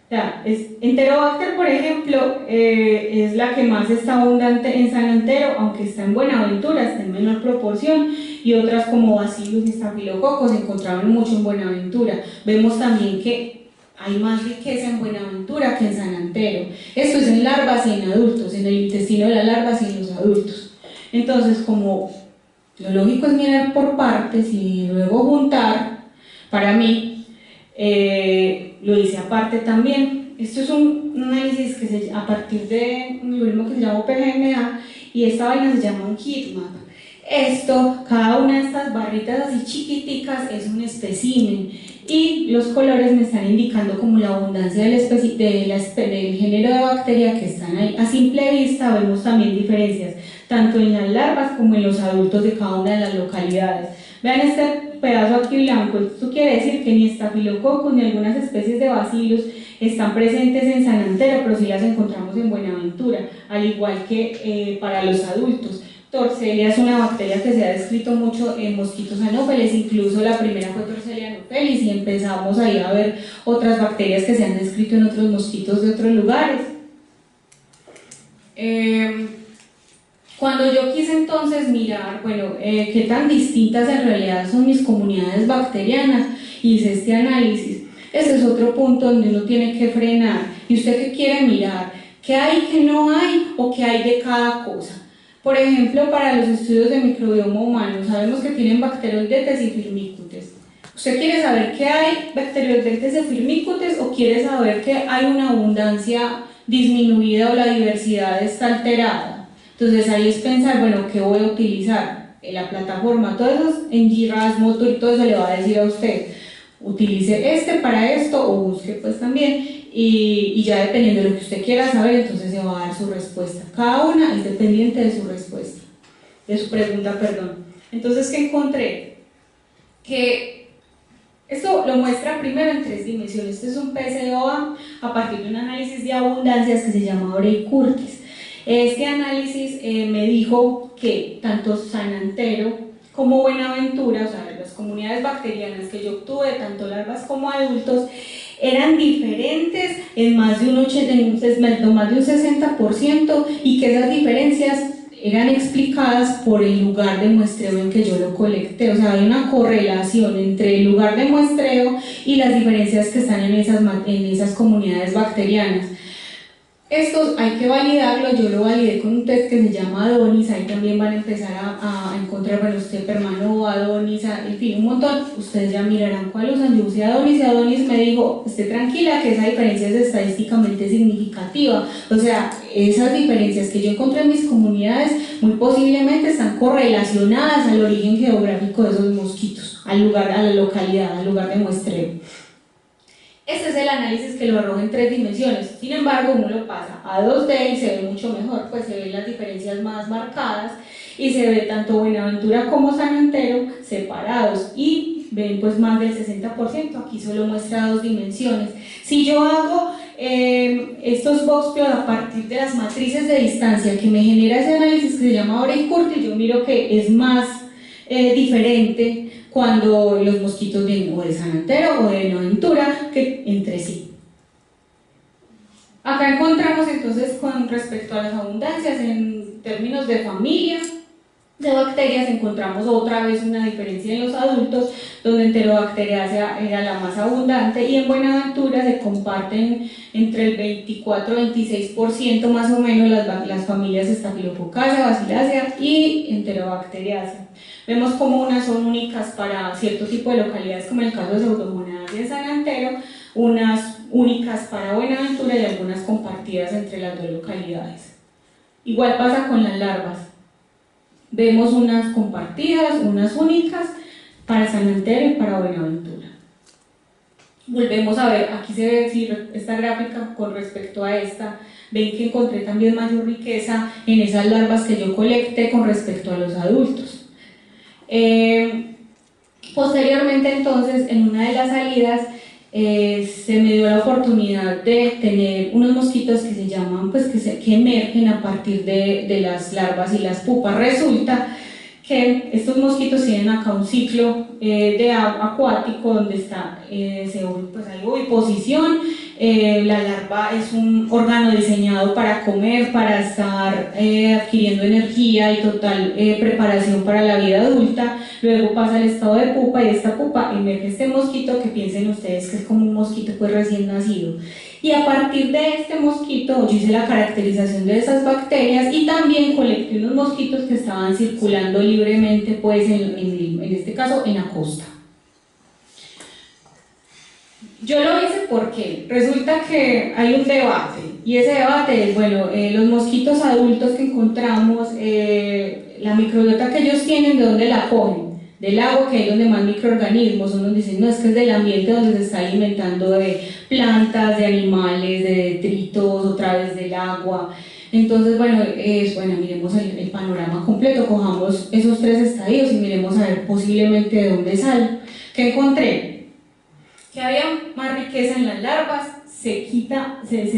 O sea, Enterobacter, por ejemplo, es la que más está abundante en San Antero, aunque está en Buenaventura, está en menor proporción, y otras como Bacillus y Staphylococcus se encontraban mucho en Buenaventura. Vemos también que hay más riqueza en Buenaventura que en San Antero. Esto es en larvas y en adultos, en el intestino de las larvas y en los adultos. Entonces, como lo lógico es mirar por partes y luego juntar, para mí, lo hice aparte también. Esto es un análisis que a partir de un algoritmo que se llama PGMA, y esta vaina se llama un heatmap. Esto, cada una de estas barritas así chiquiticas es un espécimen, y los colores me están indicando como la abundancia del género de bacteria que están ahí. A simple vista vemos también diferencias, tanto en las larvas como en los adultos de cada una de las localidades. Vean este pedazo aquí blanco, esto quiere decir que ni Staphylococcus ni algunas especies de Bacillus están presentes en San Antero, pero sí las encontramos en Buenaventura, al igual que para los adultos. Torcelia es una bacteria que se ha descrito mucho en mosquitos anófeles, incluso la primera fue Torcelia anophelis, y empezamos ahí a ver otras bacterias que se han descrito en otros mosquitos de otros lugares. Cuando yo quise entonces mirar, bueno, qué tan distintas en realidad son mis comunidades bacterianas, hice este análisis. Ese es otro punto donde uno tiene que frenar. ¿Y usted qué quiere mirar? ¿Qué hay, qué no hay, o qué hay de cada cosa? Por ejemplo, para los estudios de microbioma humano, sabemos que tienen Bacteroidetes y Firmicutes. ¿Usted quiere saber qué hay Bacteroidetes y Firmicutes, o quiere saber que hay una abundancia disminuida o la diversidad está alterada? Entonces ahí es pensar, bueno, ¿qué voy a utilizar? La plataforma, todos esos en GRAS, Motor y todo eso le va a decir a usted, utilice este para esto, o busque pues también, y ya dependiendo de lo que usted quiera saber, entonces se va a dar su respuesta. Cada una es dependiente de su respuesta, de su pregunta, perdón. Entonces, ¿qué encontré? Que esto lo muestra primero en 3 dimensiones. Este es un PCOA a partir de un análisis de abundancias que se llama Orey-Curtis. Este análisis me dijo que tanto San Antero como Buenaventura, o sea, las comunidades bacterianas que yo obtuve, tanto larvas como adultos, eran diferentes en más de un 60%, y que esas diferencias eran explicadas por el lugar de muestreo en que yo lo colecté. O sea, hay una correlación entre el lugar de muestreo y las diferencias que están en esas comunidades bacterianas. Estos hay que validarlo, yo lo validé con un test que se llama Adonis, ahí también van a empezar a encontrar, bueno, usted Permanova, Adonis, en fin, un montón, ustedes ya mirarán cuál usan. Yo usé Adonis, y Adonis me dijo, esté tranquila que esa diferencia es estadísticamente significativa, o sea, esas diferencias que yo encontré en mis comunidades muy posiblemente están correlacionadas al origen geográfico de esos mosquitos, al lugar, a la localidad, al lugar de muestreo. Este es el análisis que lo arroja en 3 dimensiones, sin embargo uno lo pasa a 2D y se ve mucho mejor, pues se ven las diferencias más marcadas y se ve tanto Buenaventura como San Antero separados y ven pues más del 60%, aquí solo muestra 2 dimensiones. Si yo hago estos box plot a partir de las matrices de distancia que me genera ese análisis que se llama Orey-Curtis, yo miro que es más diferente cuando los mosquitos vienen o de San Antero o de Buenaventura que entre sí. Acá encontramos entonces con respecto a las abundancias en términos de familia de bacterias, encontramos otra vez una diferencia en los adultos, donde Enterobacteriaceae era la más abundante, y en Buenaventura se comparten entre el 24 y 26% más o menos las familias Staphylococcacea, Bacillacea y Enterobacteriaceae. Vemos como unas son únicas para cierto tipo de localidades, como en el caso de Pseudomonas de San Antero, unas únicas para Buenaventura y algunas compartidas entre las 2 localidades. Igual pasa con las larvas. Vemos unas compartidas, unas únicas para San Antero y para Buenaventura. Volvemos a ver, aquí se ve esta gráfica con respecto a esta. Ven que encontré también mayor riqueza en esas larvas que yo colecté con respecto a los adultos. Posteriormente entonces, en una de las salidas, se me dio la oportunidad de tener unos mosquitos que se llaman, pues que emergen a partir de las larvas y las pupas. Resulta que estos mosquitos tienen acá un ciclo de agua acuático donde está, pues hay oviposición, la larva es un órgano diseñado para comer, para estar adquiriendo energía y total preparación para la vida adulta. Luego pasa al estado de pupa y de esta pupa emerge este mosquito que piensen ustedes que es como un mosquito pues recién nacido. Y a partir de este mosquito yo hice la caracterización de esas bacterias y también colecté unos mosquitos que estaban circulando libremente pues en este caso en la costa. Yo lo hice porque resulta que hay un debate y ese debate es, bueno, los mosquitos adultos que encontramos, la microbiota que ellos tienen, ¿de dónde la cogen? Del agua, que hay donde más microorganismos, unos dicen, no, es que es del ambiente donde se está alimentando de plantas, de animales, de detritos, otra vez del agua. Entonces, bueno, miremos el panorama completo, cojamos esos 3 estadios y miremos a ver posiblemente de dónde sale. ¿Qué encontré? Que había más riqueza en las larvas, se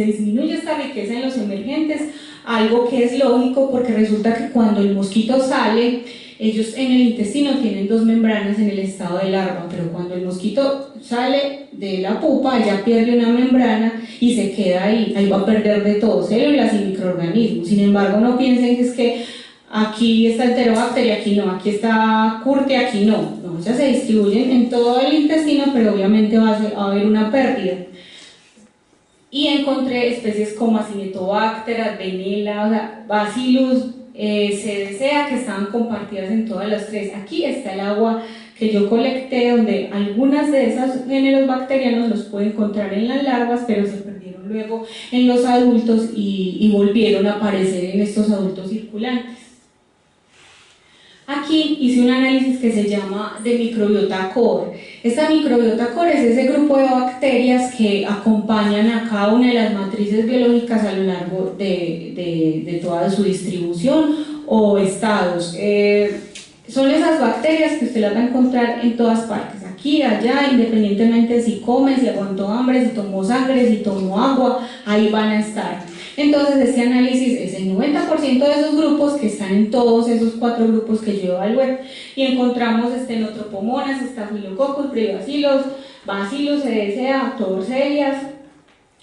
disminuye esta riqueza en los emergentes, algo que es lógico porque resulta que cuando el mosquito sale, ellos en el intestino tienen 2 membranas en el estado de larva, pero cuando el mosquito sale de la pupa ya pierde una membrana y se queda ahí va a perder de todo, células y microorganismos. Sin embargo, no piensen que es que aquí está Enterobacteria, aquí no, aquí está Curtia, aquí no, o sea, se distribuyen en todo el intestino, pero obviamente va a haber una pérdida. Y encontré especies como Acinetobacter, Advenella, o sea, Bacillus, Cedesea, que estaban compartidas en todas las 3. Aquí está el agua que yo colecté, donde algunas de esos géneros bacterianos los puedo encontrar en las larvas, pero se perdieron luego en los adultos y volvieron a aparecer en estos adultos circulantes. Aquí hice un análisis que se llama de microbiota core. Esta microbiota core es ese grupo de bacterias que acompañan a cada una de las matrices biológicas a lo largo de toda su distribución o estados. Son esas bacterias que usted las va a encontrar en todas partes, aquí, allá, independientemente si come, si aguantó hambre, si tomó sangre, si tomó agua, ahí van a estar. Entonces este análisis es el 90% de esos grupos que están en todos esos 4 grupos que yo evalué y encontramos Stenotropomonas, Staphylococcus, Brevibacillus, Bacillus, Cedesea, Torselias,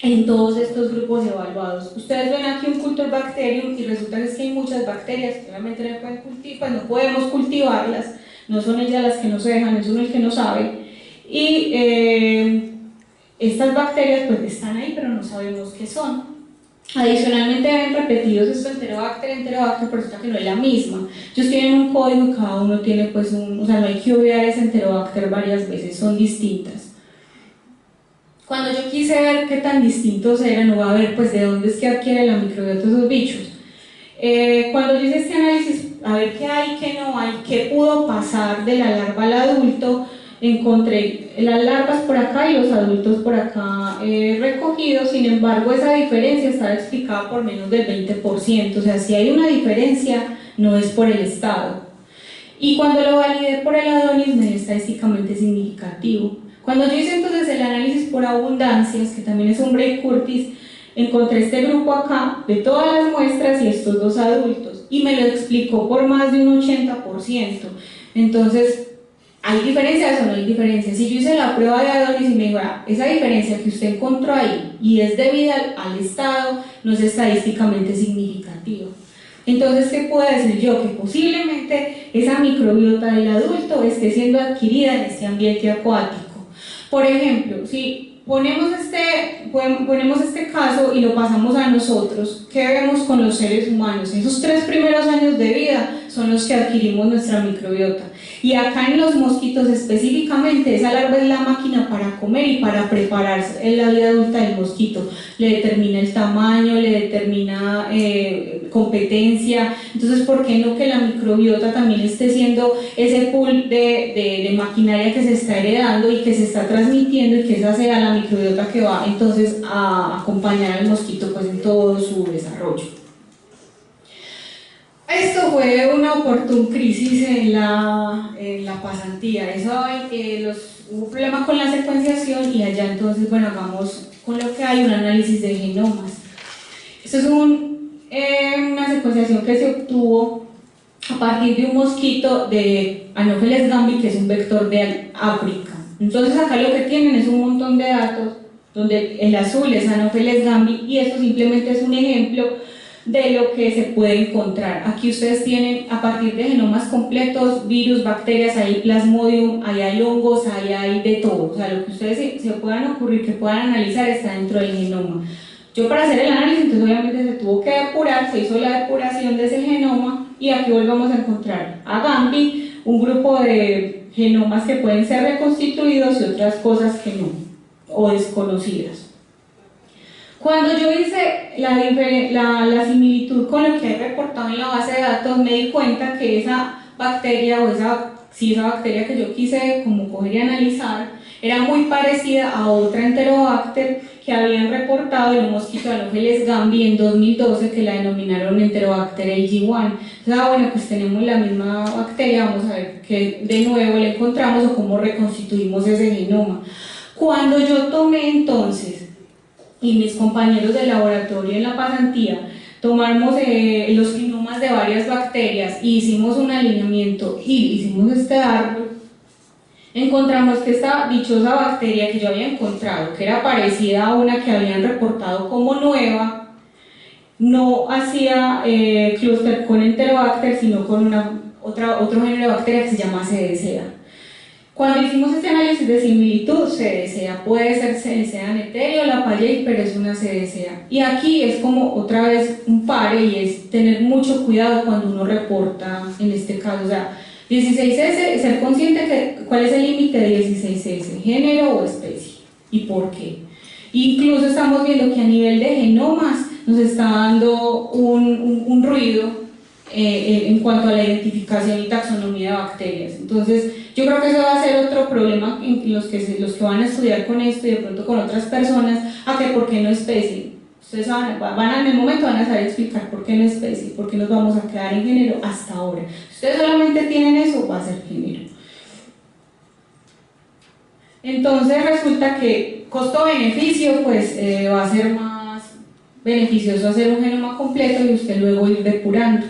en todos estos grupos evaluados. Ustedes ven aquí un culture bacterium y resulta que hay muchas bacterias que obviamente no pueden cultivar, no podemos cultivarlas, no son ellas las que nos dejan, es uno el que no sabe y estas bacterias pues están ahí pero no sabemos qué son. Adicionalmente ven repetidos estos Enterobacter, pero resulta que no es la misma. Ellos tienen un código y cada uno tiene pues o sea, no hay que obviar ese Enterobacter varias veces, son distintas. Cuando yo quise ver qué tan distintos eran, o a ver pues de dónde es que adquiere la microbiota esos bichos, cuando yo hice este análisis, a ver qué hay, qué no hay, qué pudo pasar de la larva al adulto, encontré las larvas por acá y los adultos por acá recogidos. Sin embargo, esa diferencia está explicada por menos del 20%, o sea, si hay una diferencia no es por el estado. Y cuando lo validé por el Adonis me es estadísticamente significativo. Cuando yo hice entonces el análisis por abundancias, que también es un Bray Curtis, encontré este grupo acá de todas las muestras y estos 2 adultos y me lo explicó por más de un 80%. Entonces, ¿hay diferencias o no hay diferencias? Si yo hice la prueba de Adonis y me dijo, esa diferencia que usted encontró ahí y es debida al estado, no es estadísticamente significativa. Entonces, ¿qué puedo decir yo? Que posiblemente esa microbiota del adulto esté siendo adquirida en este ambiente acuático. Por ejemplo, si ponemos este caso y lo pasamos a nosotros, ¿qué vemos con los seres humanos? Esos 3 primeros años de vida son los que adquirimos nuestra microbiota. Y acá en los mosquitos específicamente, esa larva es la máquina para comer y para prepararse en la vida adulta del mosquito. Le determina el tamaño, le determina competencia. Entonces, ¿por qué no que la microbiota también esté siendo ese pool de maquinaria que se está heredando y que se está transmitiendo y que esa sea la microbiota que va entonces a acompañar al mosquito pues en todo su desarrollo? Esto fue una oportuna crisis en la pasantía. Eso, hubo problema con la secuenciación y allá entonces, bueno, hagamos con lo que hay un análisis de genomas. Esto es una secuenciación que se obtuvo a partir de un mosquito de Anopheles gambi, que es un vector de África. Entonces acá lo que tienen es un montón de datos, donde el azul es Anopheles gambi y esto simplemente es un ejemplo de lo que se puede encontrar. Aquí ustedes tienen a partir de genomas completos, virus, bacterias, hay plasmodium, ahí hay hongos, ahí hay de todo. O sea, lo que ustedes se puedan ocurrir, que puedan analizar está dentro del genoma. Yo para hacer el análisis, entonces obviamente se tuvo que depurar, se hizo la depuración de ese genoma y aquí volvamos a encontrar a gambi, un grupo de genomas que pueden ser reconstituidos y otras cosas que no, o desconocidas. Cuando yo hice la similitud con lo que hay reportado en la base de datos, me di cuenta que esa bacteria o esa bacteria que yo quise como coger y analizar era muy parecida a otra Enterobacter que habían reportado en un mosquito de Anopheles gambi en 2012 que la denominaron Enterobacter AG1. Entonces, bueno, pues tenemos la misma bacteria, vamos a ver qué de nuevo le encontramos o cómo reconstituimos ese genoma. Cuando yo tomé entonces y mis compañeros de laboratorio en la pasantía tomamos los genomas de varias bacterias y hicimos un alineamiento y hicimos este árbol, encontramos que esta dichosa bacteria que yo había encontrado, que era parecida a una que habían reportado como nueva, no hacía clúster con Enterobacter, sino con otro género de bacteria que se llama Cedesea. Cuando hicimos este análisis de similitud, Cedesea puede ser Cedesea neterio, la Pallei, pero es una Cedesea. Y aquí es como otra vez un pare y es tener mucho cuidado cuando uno reporta, en este caso, o sea, 16S, ser consciente de cuál es el límite de 16S, género o especie, y por qué. Incluso estamos viendo que a nivel de genomas nos está dando un ruido en cuanto a la identificación y taxonomía de bacterias. Entonces, yo creo que eso va a ser otro problema en los que van a estudiar con esto y de pronto con otras personas, a que por qué no especie. Ustedes en el momento van a saber explicar por qué no especie, por qué nos vamos a quedar en género hasta ahora. Si ustedes solamente tienen eso, va a ser género. Entonces resulta que costo-beneficio pues va a ser más beneficioso hacer un genoma completo y usted luego ir depurando.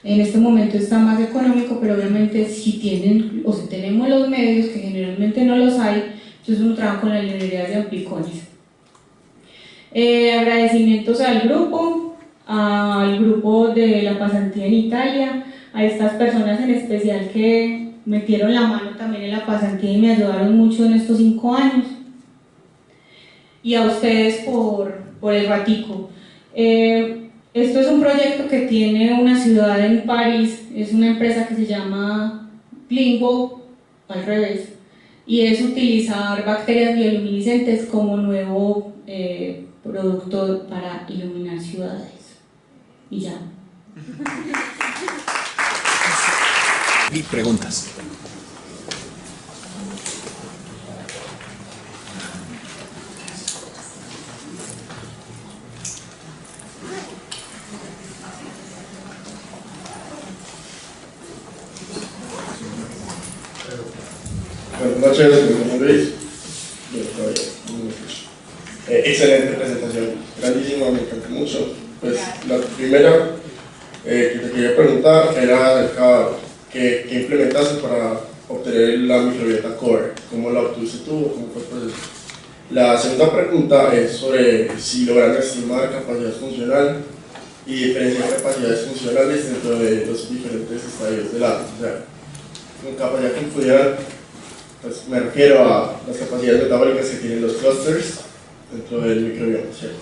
En este momento está más económico, pero obviamente si tienen o si tenemos los medios, que generalmente no los hay, entonces uno trabaja con las librerías de amplicones. Agradecimientos al grupo de la pasantía en Italia, a estas personas en especial que metieron la mano también en la pasantía y me ayudaron mucho en estos 5 años, y a ustedes por el ratico. Esto es un proyecto que tiene una ciudad en París, es una empresa que se llama Limbo, al revés, y es utilizar bacterias bioluminiscentes como nuevo producto para iluminar ciudades. Y ya. Y preguntas. Buenas noches, mi nombre es Luis. Excelente presentación, grandísima, me encantó mucho. Pues la primera que te quería preguntar era acerca de qué implementaste para obtener la microbiota core, cómo la obtuviste tú, cómo fue el proceso. La segunda pregunta es sobre si lograron estimar capacidad funcional y diferenciar capacidades funcionales dentro de los diferentes estadios del átomo. O sea, con capacidad funcional, pues me refiero a las capacidades metabólicas que tienen los clusters dentro del microbioma, ¿cierto?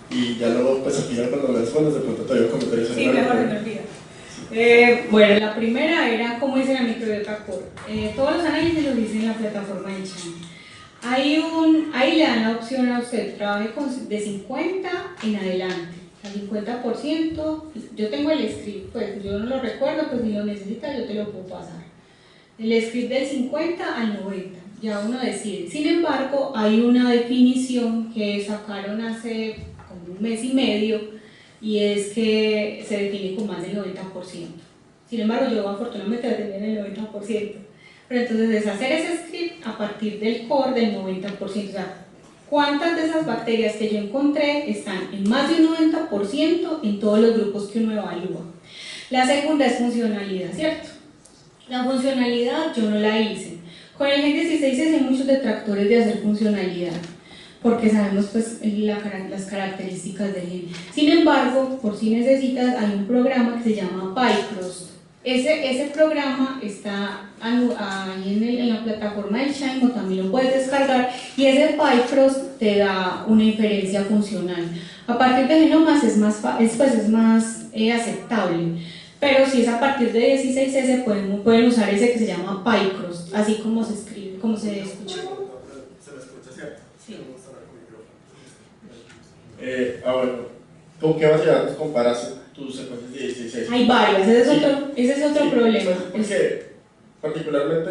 Y ya luego, pues al final cuando me respondas, de pronto todavía un comentario sobre Sí, mejor me olvida. Bueno, la primera era cómo hice la microbiota core. Todos los análisis los hice en la plataforma de Chan. Ahí le dan la opción a usted, trabaje de 50 en adelante. Al 50%, yo tengo el script, pues yo no lo recuerdo, pues si lo necesitas yo te lo puedo pasar. El script del 50 al 90, ya uno decide. Sin embargo, hay una definición que sacaron hace como 1 mes y medio y es que se define con más del 90%. Sin embargo, yo afortunadamente voy a tener el 90%. Pero Pero entonces es hacer ese script a partir del core del 90%, o sea, cuántas de esas bacterias que yo encontré están en más de un 90% en todos los grupos que uno evalúa. La segunda es funcionalidad, ¿cierto? La funcionalidad yo no la hice. Con el Gen 16 hay muchos detractores de hacer funcionalidad, porque sabemos pues las características del gen. Sin embargo, por si necesitas, hay un programa que se llama PyCross. Ese programa está ahí en la plataforma del Shine, o también lo puedes descargar, y ese PyCross te da una inferencia funcional. A partir de genomas es más aceptable, pero si es a partir de 16S pueden usar ese que se llama PyCross, así como se escribe, como se escucha. ¿Se me escucha, cierto? Sí. Bueno, ¿con qué base de datos comparas tus secuencias de 16? Hay varias, ese es otro problema. Porque particularmente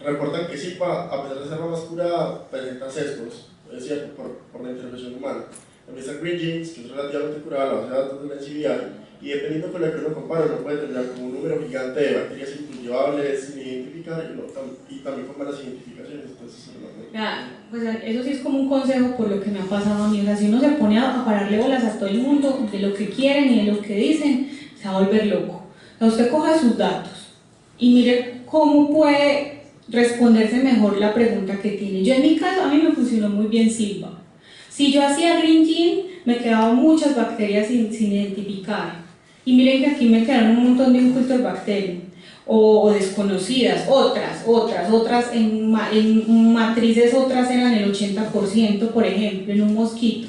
reportan que SIPA, a pesar de ser la más pura, presenta sesgos, es cierto, por la intervención humana. También está Green Genes, que es relativamente curada, la base de datos de la NCBI, y dependiendo con la que uno compara, uno puede tener como un número gigante de bacterias incultivables sin identificar y también con malas identificaciones. Entonces, pues eso sí es como un consejo por lo que me ha pasado a mí. O sea, si uno se pone a pararle bolas a todo el mundo de lo que quieren y de lo que dicen, se va a volver loco. O sea, usted coja sus datos y mire cómo puede responderse mejor la pregunta que tiene. Yo en mi caso, a mí me funcionó muy bien Silva. Si yo hacía Green Gene, me quedaban muchas bacterias sin identificar. Y miren que aquí me quedaron un montón de Incultor Bacterium o desconocidas, otras en matrices, otras eran el 80%, por ejemplo, en un mosquito.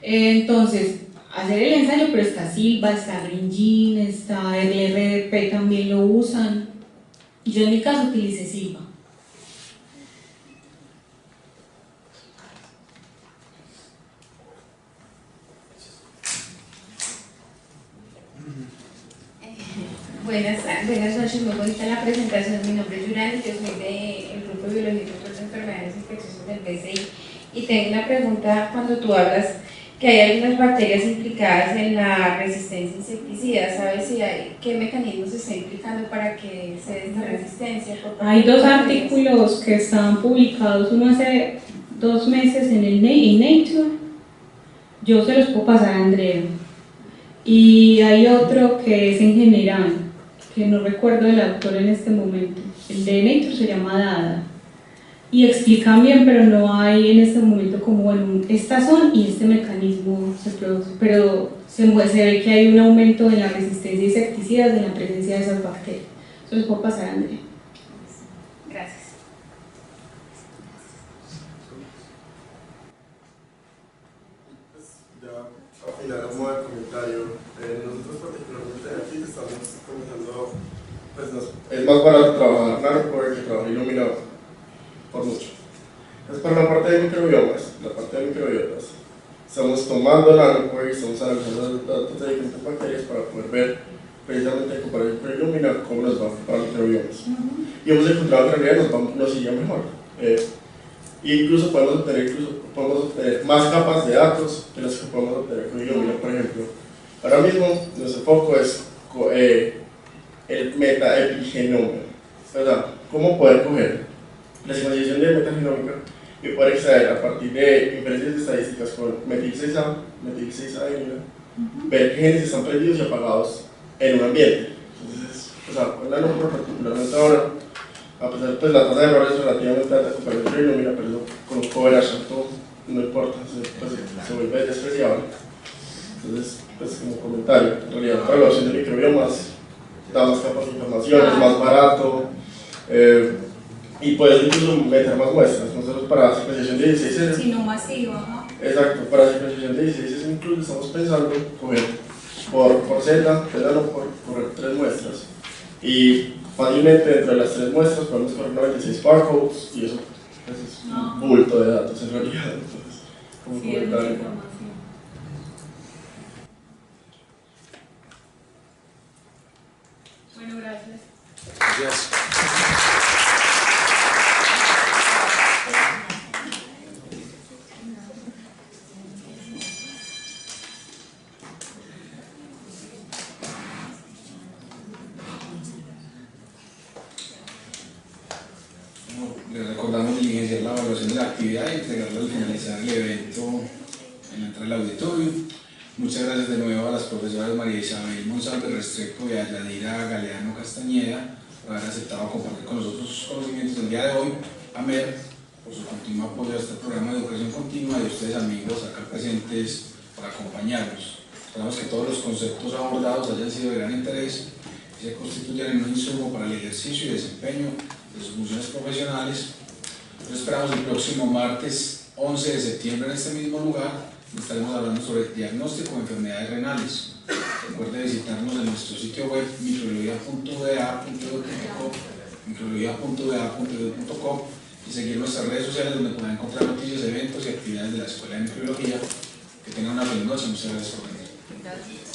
Entonces, hacer el ensayo, pero está Silva, está Green Gene, está RDP, también lo usan. Yo en mi caso utilicé Silva. Buenas noches, muy bonita la presentación. Mi nombre es Yurani, yo soy del Grupo de Biología y Control de Enfermedades Infecciosas del BCI y tengo una pregunta. Cuando tú hablas que hay algunas bacterias implicadas en la resistencia a insecticidas, ¿sabes qué mecanismos se está implicando para que se dé esta resistencia? Hay dos artículos que están publicados, uno hace 2 meses en Nature, yo se los puedo pasar a Andrea, y hay otro que es en general, que no recuerdo el autor en este momento. El de Nature se llama Dada y explican bien, pero no hay en este momento como, bueno, estas son y este mecanismo se produce, pero se ve que hay un aumento en la resistencia a insecticidas en la presencia de esas bacterias. Eso les puedo pasar a Andrea. Gracias. A final, a modo de comentario, nosotros particularmente aquí estamos comenzando, pues es más barato trabajar Nanocore que trabajar Illumina por mucho. Es para la parte de microbiomas, estamos tomando Nanocore y estamos analizando los datos de diferentes bacterias para poder ver precisamente en comparación con Illumina cómo nos va para microbiomas. Y hemos encontrado que en realidad nos iría mejor. Incluso podemos obtener más capas de datos que las que podemos obtener con Illumina, por ejemplo. Ahora mismo nuestro foco es el metaepigenoma, ¿verdad? ¿Cómo poder coger la secuenciación de metagenómica y poder extraer a partir de inferencias estadísticas con metil 6A, metil 6A, ver qué genes están prendidos y apagados en un ambiente? Entonces, en la norma particularmente ahora, a pesar de pues, la tasa de error es relativamente alta comparada con Illumina, pero eso con un coverage alto no importa, se vuelve despreciable. Entonces, pues como comentario, en realidad para la opción de microbiomas da más capas de información, es más barato y puedes incluso meter más muestras. Nosotros para secuenciación de 16S, Si no masivo, ¿no? exacto, para secuenciación de 16S incluso estamos pensando coger por celda, por correr 3 muestras y fácilmente dentro de las 3 muestras podemos correr 96 barcodes y eso pues, es un bulto de datos en realidad. Entonces, como Sí, es mucha comentario. información. Bueno, gracias. Gracias. la evaluación de la actividad y entregarla al finalizar el evento en la entrada del auditorio. Muchas gracias de nuevo a las profesoras María Isabel Monsalve Restrepo y a Yadira Galeano Castañeda por haber aceptado compartir con nosotros sus conocimientos el día de hoy, a MER por su continuo apoyo a este programa de educación continua y a ustedes amigos acá presentes por acompañarnos. Esperamos que todos los conceptos abordados hayan sido de gran interés y se constituyan un insumo para el ejercicio y desempeño de sus funciones profesionales. Nos esperamos el próximo martes 11 de septiembre en este mismo lugar. Estaremos hablando sobre el diagnóstico de enfermedades renales. Recuerde visitarnos en nuestro sitio web microbiología.uda.edu.com y seguir nuestras redes sociales donde podrán encontrar noticias, eventos y actividades de la Escuela de Microbiología. Que tengan una feliz noche. Muchas gracias por venir. Gracias.